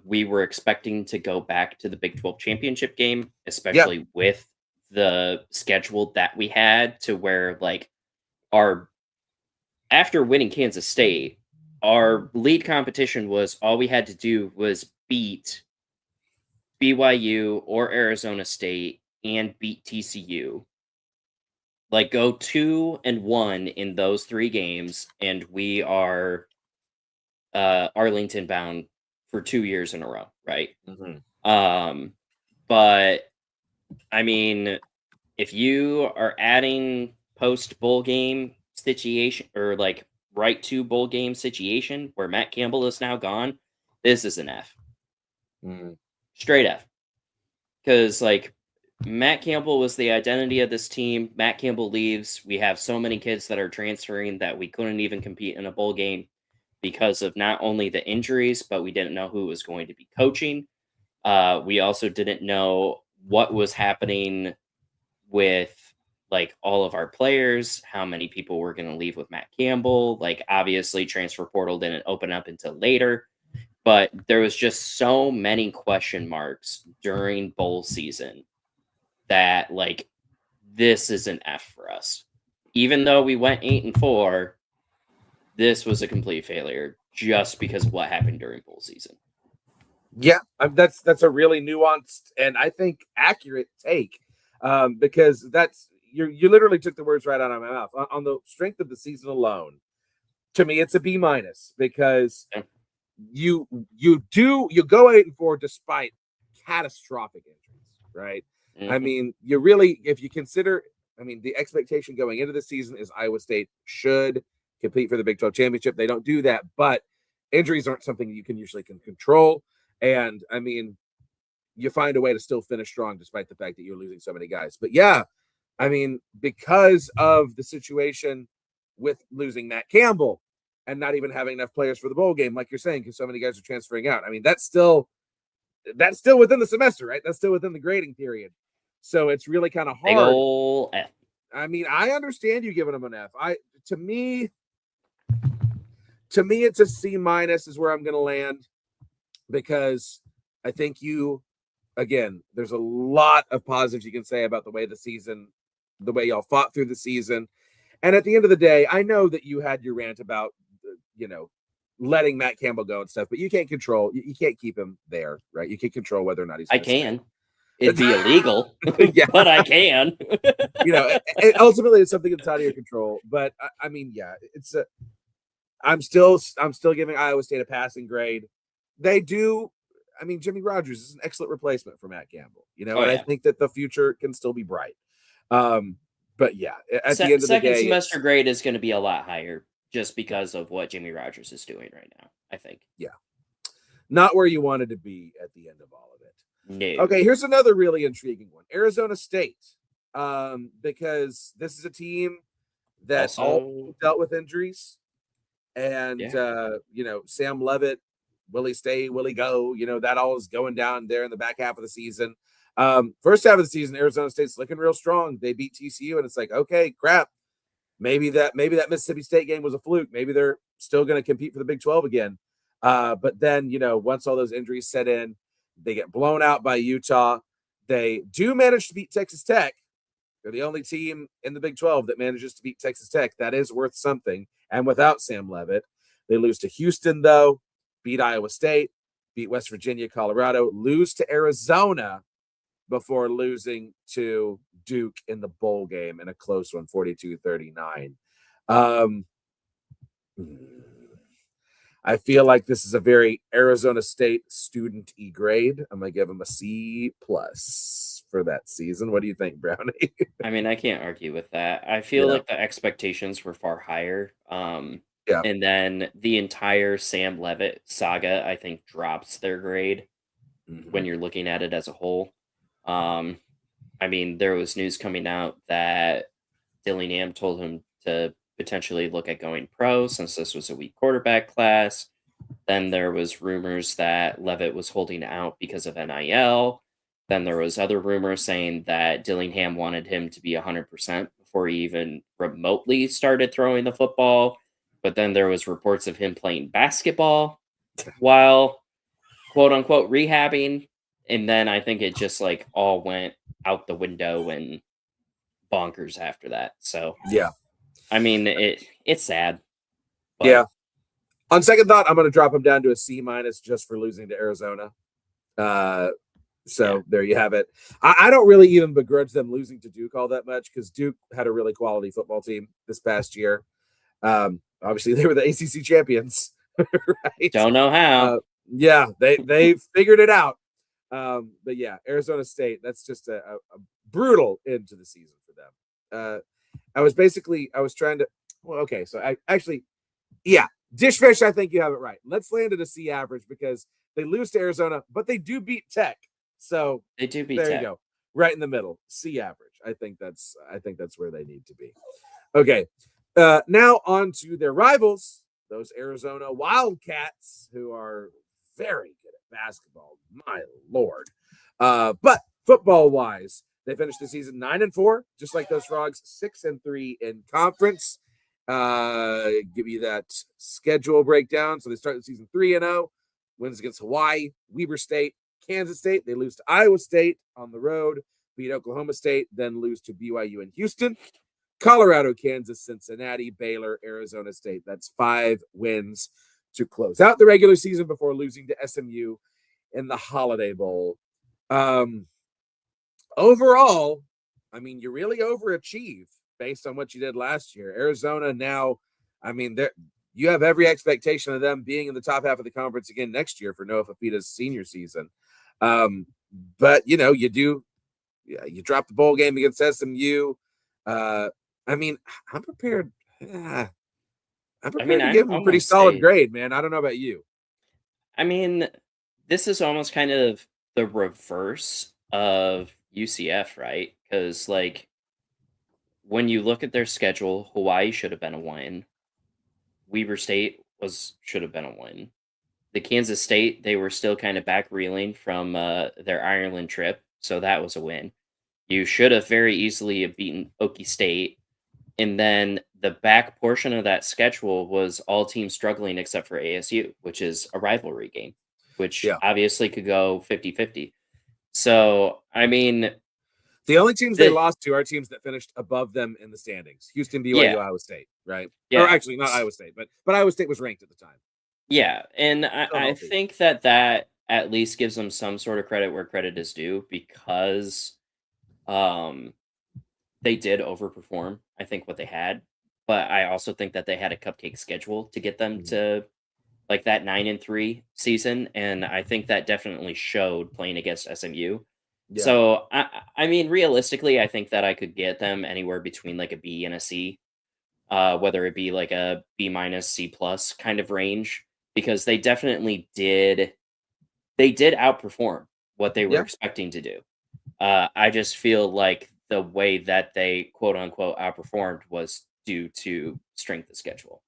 we were expecting to go back to the Big 12 championship game, especially with the schedule that we had, to where like after winning Kansas State, our lead competition was all we had to do was beat BYU or Arizona State and beat TCU. Like, go 2-1 in those 3 games, and we are Arlington bound for 2 years in a row, right? But I mean, if you are adding post bowl game situation, or like right to bowl game situation where Matt Campbell is now gone, this is an F. Straight F. Because like Matt Campbell was the identity of this team. Matt Campbell leaves. We have so many kids that are transferring that we couldn't even compete in a bowl game because of not only the injuries, but we didn't know who was going to be coaching. We also didn't know what was happening with like all of our players, how many people were going to leave with Matt Campbell. Like, obviously transfer portal didn't open up until later, but there was just so many question marks during bowl season that like this is an F for us. Even though we went 8-4, this was a complete failure just because of what happened during bowl season. Yeah, that's a really nuanced and I think accurate take, because you literally took the words right out of my mouth. On the strength of the season alone, to me, it's a B- because you go 8-4 despite catastrophic injuries, right? I mean, you really, if you consider, the expectation going into the season is Iowa State should compete for the Big 12 championship. They don't do that, but injuries aren't something you can usually control. And you find a way to still finish strong despite the fact that you're losing so many guys. But yeah, because of the situation with losing Matt Campbell and not even having enough players for the bowl game, like you're saying, because so many guys are transferring out. That's still within the semester, right? That's still within the grading period. So it's really kind of hard. Big ol' F. I understand you giving them an F. To me, it's a C- is where I'm going to land, because I think there's a lot of positives you can say about the way y'all fought through the season. And at the end of the day, I know that you had your rant about, letting Matt Campbell go and stuff, but you can't control, you can't keep him there, right? You can't control whether or not he's. I can. It'd be illegal, yeah, but I can. Ultimately, it's something that's out of your control. But I'm still giving Iowa State a passing grade. They do. Jimmy Rogers is an excellent replacement for Matt Campbell. I think that the future can still be bright. But yeah, at the end of the day, second semester grade is going to be a lot higher just because of what Jimmy Rogers is doing right now, I think. Yeah. Not where you wanted to be at the end of all of it. No. Okay, here's another really intriguing one. Arizona State. Because this is a team that all Also, dealt with injuries. And yeah. Sam Levitt, will he stay? Will he go? That all is going down there in the back half of the season. First half of the season, Arizona State's looking real strong. They beat TCU, and it's like, okay, crap. Maybe that Mississippi State game was a fluke. Maybe they're still going to compete for the Big 12 again. But then, once all those injuries set in, they get blown out by Utah. They do manage to beat Texas Tech. They're the only team in the Big 12 that manages to beat Texas Tech. That is worth something. And without Sam Levitt, they lose to Houston, though, beat Iowa State, beat West Virginia, Colorado, lose to Arizona before losing to Duke in the bowl game in a close one, 42-39. I feel like this is a very Arizona State student-y grade. I'm going to give them a C+ for that season. What do you think, Brownie? I mean, I can't argue with that. I feel Yeah. like the expectations were far higher. Yeah. And then the entire Sam Levitt saga, I think, drops their grade when you're looking at it as a whole. I mean, there was news coming out that Dillingham told him to potentially look at going pro since this was a weak quarterback class. Then there was rumors that Levitt was holding out because of NIL. Then there was other rumors saying that Dillingham wanted him to be 100% before he even remotely started throwing the football. But then there was reports of him playing basketball while quote unquote rehabbing. And then I think it just like all went out the window and bonkers after that. So Yeah. I mean it's sad. But Yeah. On second thought, I'm going to drop him down to a C- just for losing to Arizona. So there you have it. I don't really even begrudge them losing to Duke all that much because Duke had a really quality football team this past year. Obviously, they were the ACC champions, right? don't know how. Yeah, they figured it out. But yeah, Arizona State, that's just a brutal end to the season for them. I was trying to, well, okay, so I actually, yeah, Dishfish, I think you have it right. Let's land at a C average because they lose to Arizona, but they do beat Tech. So They do beat there Tech. you go. Right in the middle. C average. I think that's where they need to be. Okay. Now on to their rivals, those Arizona Wildcats, who are very good at basketball. My Lord. But football wise, they finished the season 9-4, just like those Frogs, 6-3 in conference. Give you that schedule breakdown. So they start the season 3-0, wins against Hawaii, Weber State, Kansas State. They lose to Iowa State on the road, beat Oklahoma State, then lose to BYU and Houston. Colorado, Kansas, Cincinnati, Baylor, Arizona State. That's 5 wins to close out the regular season before losing to SMU in the Holiday Bowl. Overall, I mean, you really overachieve based on what you did last year. Arizona now, I mean, you have every expectation of them being in the top half of the conference again next year for Noah Fafita's senior season. But you drop the bowl game against SMU. I mean, I'm prepared. I'm prepared to give them a pretty solid grade, man. I don't know about you. I mean, this is almost kind of the reverse of UCF, right? Because like when you look at their schedule, Hawaii should have been a win. Weber State should have been a win. The Kansas State, they were still kind of back reeling from their Ireland trip, so that was a win. You should have very easily have beaten Okie State. And then the back portion of that schedule was all teams struggling except for ASU, which is a rivalry game, which obviously could go 50-50. So, I mean, the only teams they lost to are teams that finished above them in the standings. Houston, BYU, Iowa State, right? Yeah. Or actually not Iowa State, but Iowa State was ranked at the time. Yeah, and I think that at least gives them some sort of credit where credit is due because they did overperform, I think, what they had. But I also think that they had a cupcake schedule to get them to like that 9-3 season. And I think that definitely showed playing against SMU. Yeah. So I mean, realistically, I think that I could get them anywhere between like a B and a C. whether it be like a B minus C plus kind of range, because they definitely did. They did outperform what they were Yeah. expecting to do. I just feel like the way that they quote unquote outperformed was due to strength of schedule.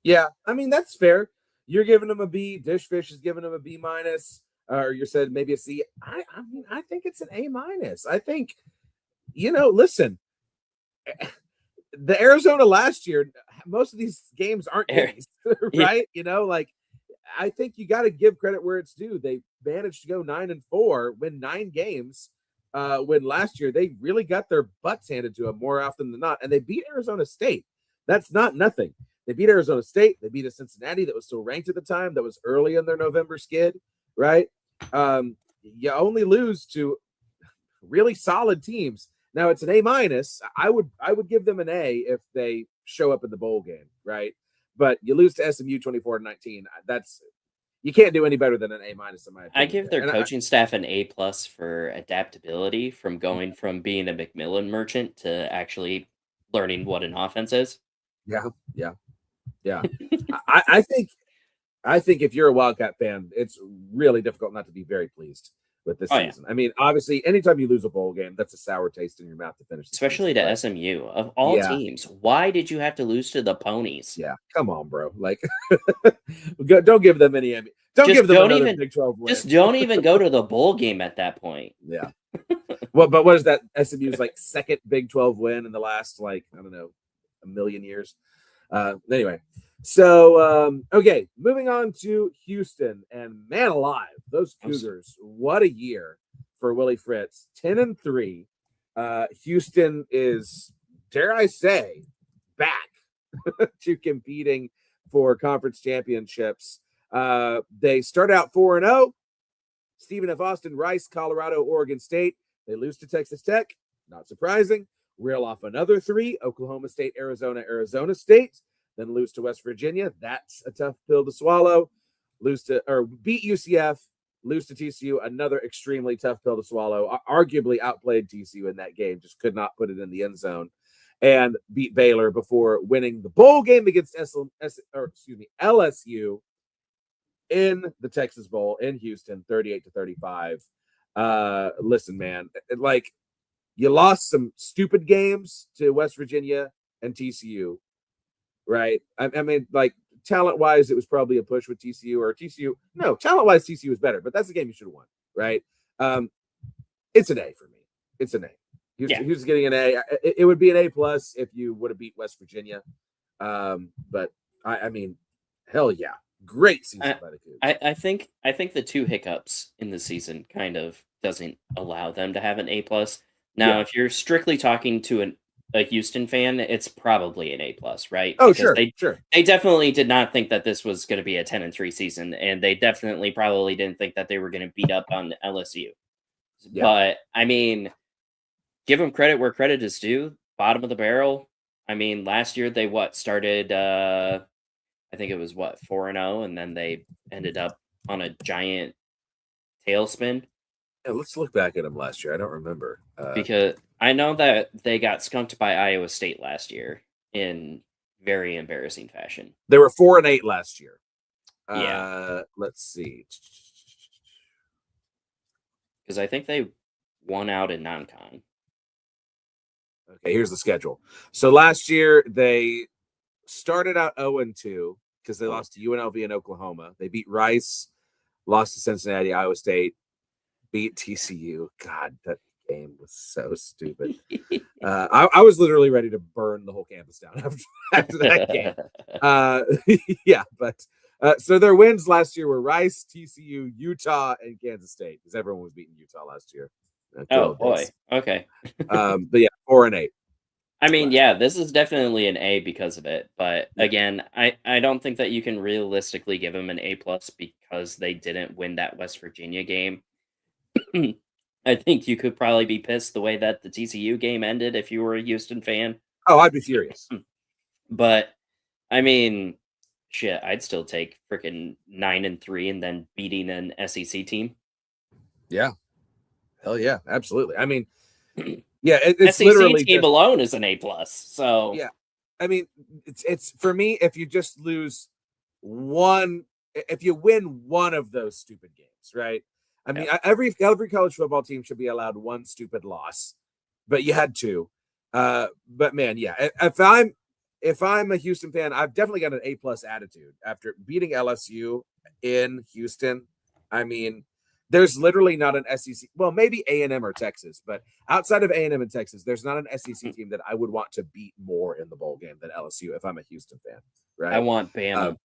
Yeah, I mean that's fair. You're giving them a B. Dishfish is giving them a B minus, or you said maybe a C. I mean, I think it's an A minus. I think, listen, the Arizona last year, most of these games aren't gimmies, Yeah. right? Like I think you got to give credit where it's due. They managed to go 9-4, win 9 games. When last year they really got their butts handed to them more often than not, and they beat Arizona State. That's not nothing. They beat Arizona State. They beat a Cincinnati that was still ranked at the time. That was early in their November skid, right? You only lose to really solid teams. Now it's an A minus. I would give them an A if they show up in the bowl game, right? But you lose to SMU 24-19. That's you can't do any better than an A minus in my opinion. I give their coaching staff an A plus for adaptability from going from being a McMillan merchant to actually learning what an offense is. Yeah. I think if you're a Wildcat fan, it's really difficult not to be very pleased with this season. I mean, obviously, anytime you lose a bowl game, that's a sour taste in your mouth to finish the especially season, to SMU of all teams. Why did you have to lose to the Ponies? Yeah, come on, bro. Like, don't give them any. Give them another Big 12 win. Just don't even go to the bowl game at that point. Yeah. Well, but what is that? SMU's like second Big 12 win in the last a million years. Anyway. So, okay, moving on to Houston, and man alive, those Cougars, what a year for Willie Fritz. 10-3. Houston is, dare I say, back to competing for conference championships. They start out 4-0. Stephen F. Austin, Rice, Colorado, Oregon State. They lose to Texas Tech. Not surprising. Reel off another 3. Oklahoma State, Arizona, Arizona State. Then lose to West Virginia. That's a tough pill to swallow. Beat UCF, lose to TCU, another extremely tough pill to swallow. Arguably outplayed TCU in that game, just could not put it in the end zone. And beat Baylor before winning the bowl game against LSU in the Texas Bowl in Houston, 38-35. Listen, man, like you lost some stupid games to West Virginia and TCU. Right. I mean, like talent-wise, it was probably a push with TCU or TCU. No, talent-wise, TCU was better, but that's the game you should have won, right? It's an A for me. It's an A. Houston's getting an A. It would be an A plus if you would have beat West Virginia. But I mean, hell yeah, great season by the Cougs. I think the 2 hiccups in the season kind of doesn't allow them to have an A plus. Now, if you're strictly talking to a Houston fan, it's probably an A plus, right? Oh, because sure. They definitely did not think that this was going to be a 10-3 season, and they definitely probably didn't think that they were going to beat up on LSU. Yeah. But I mean, give them credit where credit is due. Bottom of the barrel. I mean, last year they started. I think it was 4-0, and then they ended up on a giant tailspin. Yeah, let's look back at them last year. I don't remember because I know that they got skunked by Iowa State last year in very embarrassing fashion. They were 4-8 last year. Yeah. Let's see. Because I think they won out in non-con. Okay, here's the schedule. So last year they started out 0-2 because they lost to UNLV and Oklahoma. They beat Rice, lost to Cincinnati, Iowa State, beat TCU. God, that game was so stupid. I was literally ready to burn the whole campus down after that game. Yeah, but so their wins last year were Rice, TCU, Utah, and Kansas State because everyone was beating Utah last year. Oh boy, okay. But yeah, 4-8. I mean, yeah, this is definitely an A because of it. But again, I don't think that you can realistically give them an A plus because they didn't win that West Virginia game. I think you could probably be pissed the way that the TCU game ended if you were a Houston fan. Oh, I'd be furious. But I mean, shit, I'd still take freaking 9-3 and then beating an SEC team. Yeah. Hell yeah, absolutely. I mean, yeah, it's SEC literally team alone is an A plus. So yeah, I mean, it's for me, if you just lose one, if you win one of those stupid games, right? I mean, every college football team should be allowed one stupid loss, but you had two. But man, yeah, if I'm a Houston fan, I've definitely got an A+ attitude after beating LSU in Houston. I mean, there's literally not an SEC. Well, maybe A&M or Texas, but outside of A&M and Texas, there's not an SEC team that I would want to beat more in the bowl game than LSU if I'm a Houston fan. Right? I want Bama.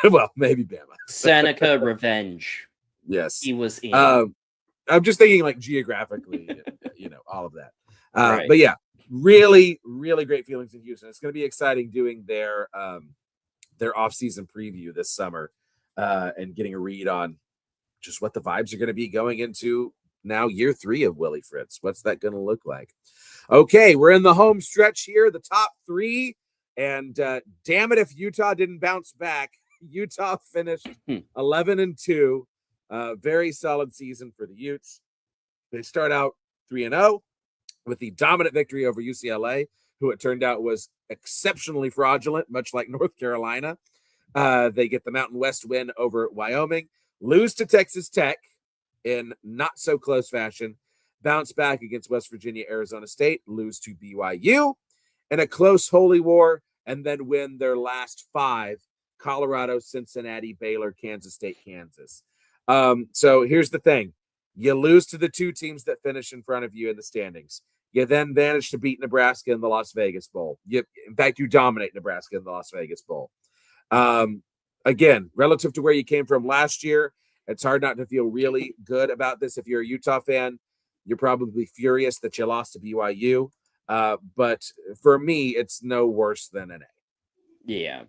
Well, maybe Bama. Seneca revenge. Yes, he was in. I'm just thinking like geographically, all of that. Right. But yeah, really, really great feelings in Houston. It's going to be exciting doing their off-season preview this summer and getting a read on just what the vibes are going to be going into now year 3 of Willie Fritz. What's that going to look like? Okay, we're in the home stretch here, the top 3. And damn it, if Utah didn't bounce back. Utah finished 11-2. Very solid season for the Utes. They start out 3-0 with the dominant victory over UCLA, who it turned out was exceptionally fraudulent, much like North Carolina. They get the Mountain West win over Wyoming, lose to Texas Tech in not so close fashion, bounce back against West Virginia, Arizona State, lose to BYU in a close holy war, and then win their last 5: Colorado, Cincinnati, Baylor, Kansas State, Kansas. So here's the thing. You lose to the 2 teams that finish in front of you in the standings. You then manage to beat Nebraska in the Las Vegas Bowl. In fact, you dominate Nebraska in the Las Vegas Bowl. Again, relative to where you came from last year, it's hard not to feel really good about this. If you're a Utah fan, you're probably furious that you lost to BYU. But for me, it's no worse than an A. Yeah.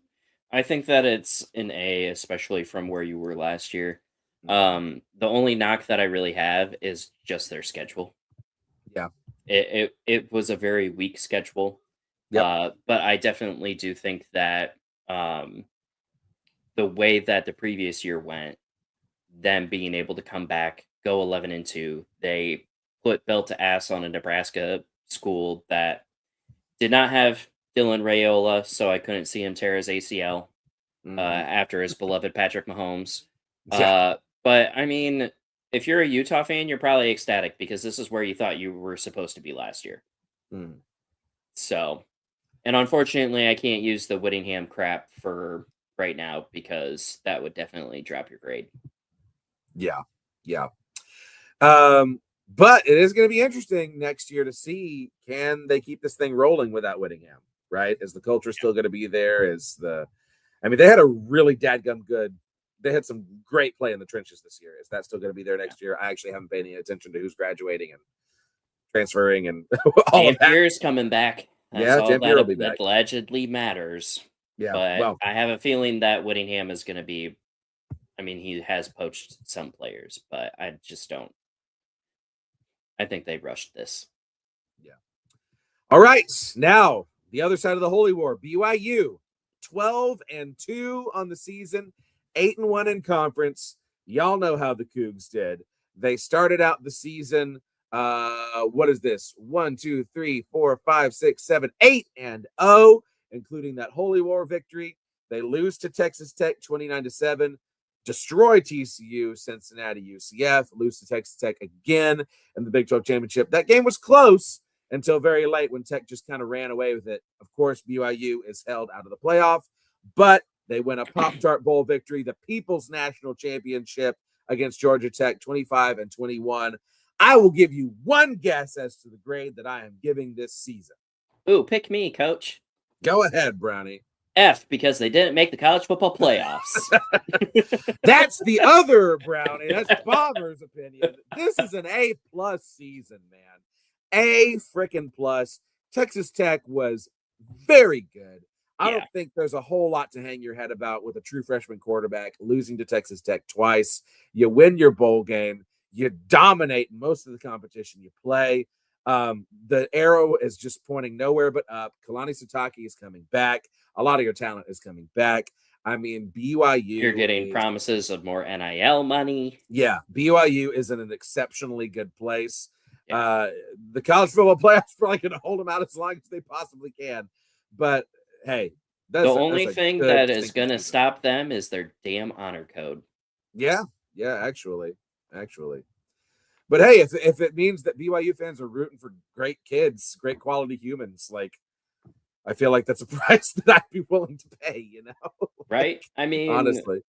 I think that it's an A, especially from where you were last year. The only knock that I really have is just their schedule. Yeah. It was a very weak schedule. Yep. But I definitely do think that the way that the previous year went, them being able to come back, go 11-2, they put belt to ass on a Nebraska school that did not have Dylan Raiola, so I couldn't see him tear his ACL after his beloved Patrick Mahomes. Yeah. But I mean, if you're a Utah fan, you're probably ecstatic because this is where you thought you were supposed to be last year. So, and unfortunately, I can't use the Whittingham crap for right now because that would definitely drop your grade. Yeah. But it is going to be interesting next year to see, can they keep this thing rolling without Whittingham, right? Is the culture still going to be there? They had a really dadgum good, they had some great play in the trenches this year. Is that still going to be there next year? I actually haven't paid any attention to who's graduating and transferring and all of that. Pierre's coming back. That's all Pierre will be that back. allegedly matters. Yeah, but I have a feeling that Whittingham is going to be, he has poached some players, but I just don't. I think they rushed this. Yeah. All right. Now, the other side of the Holy War, BYU, 12-2 on the season, 8-1 in conference. Y'all know how the Cougs did. They started out the season, what is this? 1, 2, 3, 4, 5, 6, 7, 8-0, including that Holy War victory. They lose to Texas Tech 29-7. Destroy TCU, Cincinnati, UCF, lose to Texas Tech again in the Big 12 championship. That game was close until very late when Tech just kind of ran away with it. Of course, BYU is held out of the playoff, but they win a Pop-Tart Bowl victory, the People's National Championship against Georgia Tech, 25-21. I will give you one guess as to the grade that I am giving this season. Ooh, pick me, coach. Go ahead, Brownie. F, because they didn't make the college football playoffs. That's the other Brownie. That's Bomber's opinion. This is an A+ season, man. A freaking plus. Texas Tech was very good. I don't think there's a whole lot to hang your head about with a true freshman quarterback losing to Texas Tech twice. You win your bowl game. You dominate most of the competition you play. The arrow is just pointing nowhere but up. Kalani Sitake is coming back. A lot of your talent is coming back. BYU. You're getting promises of more NIL money. Yeah, BYU is in an exceptionally good place. The college football playoffs probably going to hold them out as long as they possibly can. But hey, The that's only a thing good that is sinking going to season. stop them is their damn honor code. Yeah, actually. But hey, if it means that BYU fans are rooting for great kids, great quality humans, like I feel like that's a price that I'd be willing to pay, you know? Right? Honestly.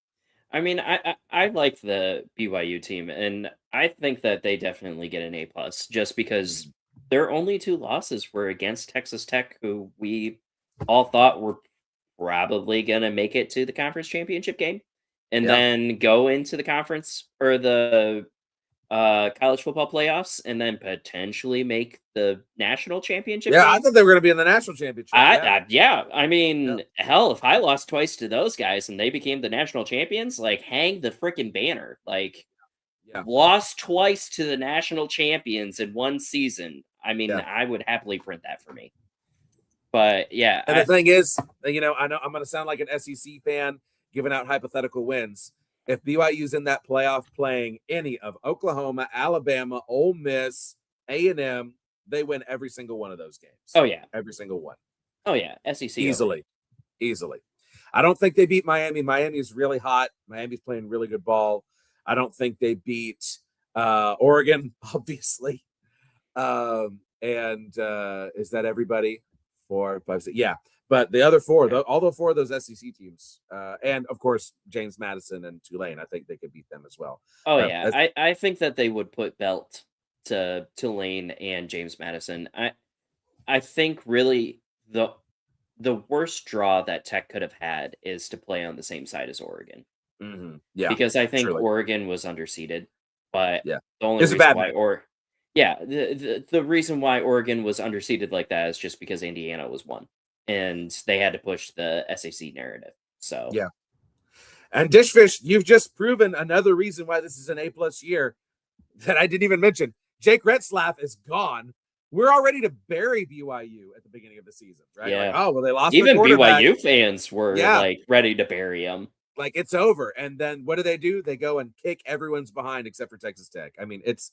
I like the BYU team, and I think that they definitely get an A plus just because their only two losses were against Texas Tech, who we all thought were probably gonna make it to the conference championship game, and Yeah. then go into the conference or the college football playoffs, and then potentially make the national championship Yeah, I game. thought they were going to be in the national championship. Yeah. Yeah, I Yeah. mean, hell, if I lost twice to those guys and they became the national champions, like hang the freaking banner. Like Yeah. lost twice to the national champions in one season. I mean, Yeah. I would happily print that for me. But yeah, And the thing is, you know I'm going to sound like an SEC fan giving out hypothetical wins. If BYU's in that playoff playing any of Oklahoma, Alabama, Ole Miss, A&M, they win every single one of those games. oh yeah, Every single one. oh yeah, SEC Easily. I don't think they beat Miami. Miami's really hot. Miami's playing really good ball. I don't think they beat Oregon, obviously. And is that everybody? 4, 5, 6. Yeah. But the other four, all the four of those SEC teams, and of course James Madison and Tulane, I think they could beat them as well. Oh yeah, I think that they would put belt to Tulane and James Madison. I think really the worst draw that Tech could have had is to play on the same side as Oregon. Yeah, Because I think truly. Oregon was underseeded, but Yeah, the only it's a reason bad why match. the reason why Oregon was underseeded like that is just because Indiana was one, and they had to push the SAC narrative. So Yeah. And Dishfish, you've just proven another reason why this is an A+ year that I didn't even mention. Jake Retzlaff is gone. We're all ready to bury BYU at the beginning of the season, right? Like, yeah, oh well, they lost their even quarterback. BYU fans were Yeah, like ready to bury him. like it's over. And then what do? They go and kick everyone's behind except for Texas Tech. I mean, it's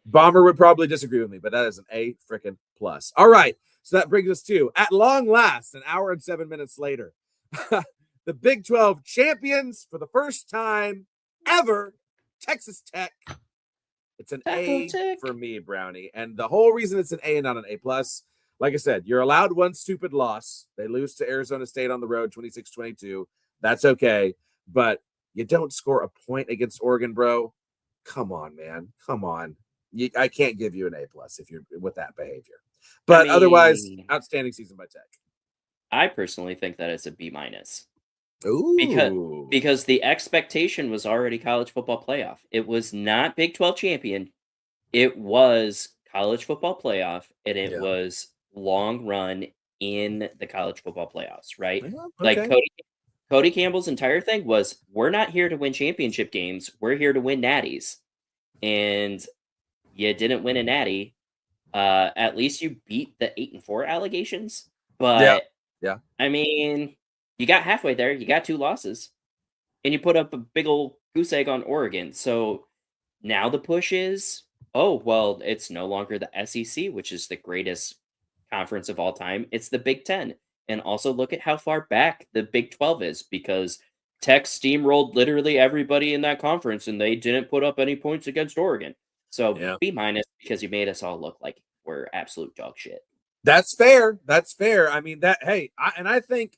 Bomber would probably disagree with me, but that is an A freaking plus. All right. So that brings us to, at long last, an hour and 7 minutes later, the Big 12 champions for the first time ever, Texas Tech. It's an A for me, Brownie. And the whole reason it's an A and not an A plus, like I said, you're allowed one stupid loss. They lose to Arizona State on the road 26-22. That's okay. But you don't score a point against Oregon, bro. Come on, man. Come on. I can't give you an A plus if you're with that behavior. But otherwise, outstanding season by Tech. I personally think that it's a B minus. Ooh. Because the expectation was already college football playoff. It was not Big 12 champion. It was college football playoff, and it was long run in the college football playoffs, right? Yeah, okay. Like Cody Campbell's entire thing was, we're not here to win championship games. We're here to win natties. And you didn't win a natty. At least you beat the 8-4 allegations. But yeah. I mean, you got halfway there. You got 2 losses, and you put up a big old goose egg on Oregon. So now the push is, oh well, it's no longer the SEC, which is the greatest conference of all time. It's the Big 10, and also look at how far back the Big 12 is, because Tech steamrolled literally everybody in that conference, and they didn't put up any points against Oregon. So B minus, because you made us all look like we're absolute dog shit. That's fair. I mean, I think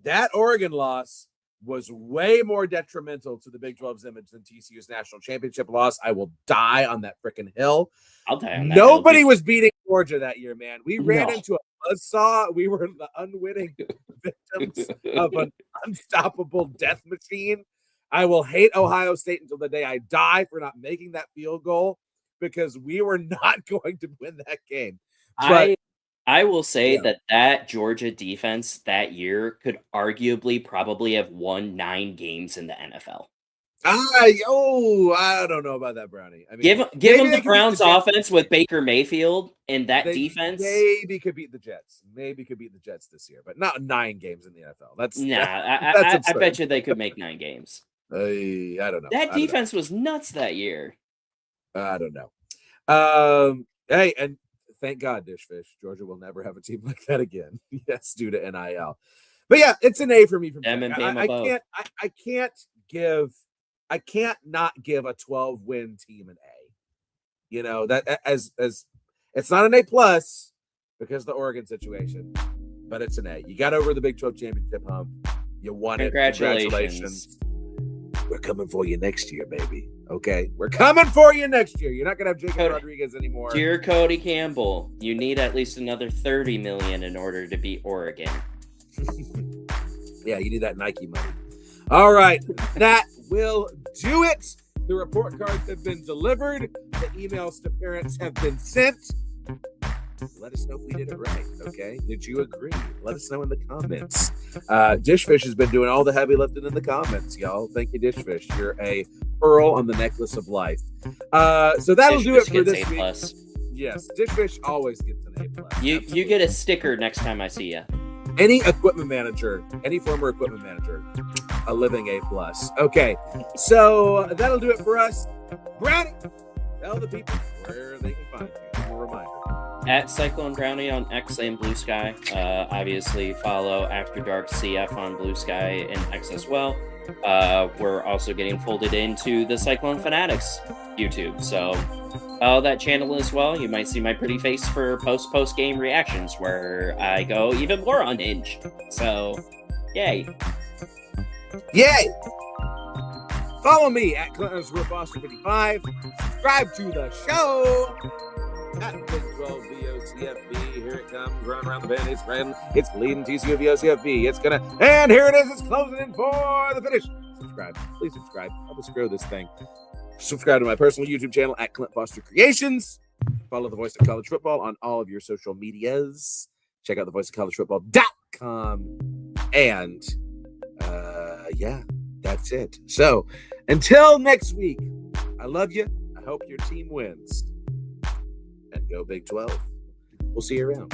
that Oregon loss was way more detrimental to the Big 12's image than TCU's national championship loss. I will die on that freaking hill. I'll die on that Nobody hill. was beating Georgia that year, man. We ran into a buzzsaw. We were the unwitting victims of an unstoppable death machine. I will hate Ohio State until the day I die for not making that field goal, because we were not going to win that game. But I will say that Georgia defense that year could arguably probably have won 9 games in the NFL. I don't know about that, Brownie. I mean, give them the Browns offense with Baker Mayfield and that defense. Maybe could beat the Jets. This year, but not 9 games in the NFL. I bet you they could make 9 games. I don't know. That defense was nuts that year. I don't know. Hey, and thank God, Dishfish. Georgia will never have a team like that again. Yes, due to NIL. But yeah, it's an A for me from Them Tech. and Bama both. I can't not give a 12-win team an A. You know, that as it's not an A plus because of the Oregon situation, but it's an A. You got over the Big 12 championship hump. You won it. Congratulations. We're coming for you next year, baby. Okay? We're coming for you next year. You're not going to have Jacob Rodriguez anymore. Dear Cody Campbell, you need at least another $30 million in order to beat Oregon. Yeah, you need that Nike money. All right. That will do it. The report cards have been delivered. The emails to parents have been sent. Let us know if we did it right, okay? Did you agree? Let us know in the comments. Dishfish has been doing all the heavy lifting in the comments, y'all. Thank you, Dishfish. You're a pearl on the necklace of life. So that'll do it for this week. A+. Yes, Dishfish always gets an A+. You get a sticker next time I see you. Any equipment manager, any former equipment manager, a living A+. Okay, so that'll do it for us. Brownie, tell the people where they can find you. A reminder. At Cyclone Brownie on X and Blue Sky. Obviously, follow After Dark CF on Blue Sky and X as well. We're also getting folded into the Cyclone Fanatics YouTube, so follow that channel as well. You might see my pretty face for post game reactions, where I go even more unhinged. So, yay! Yay! Follow me at Clinton_Foster55. Subscribe to the show at Big 12 VOCFB. Here it comes, running around the bend. It's leading TCU VOCFB. It's gonna, and here it is. It's closing in for the finish. Subscribe, please subscribe. Help us grow this thing. Subscribe to my personal YouTube channel at Clint Foster Creations. Follow the Voice of College Football on all of your social medias. Check out thevoiceofcollegefootball.com. And yeah, that's it. So until next week, I love you. I hope your team wins. And go Big 12. We'll see you around.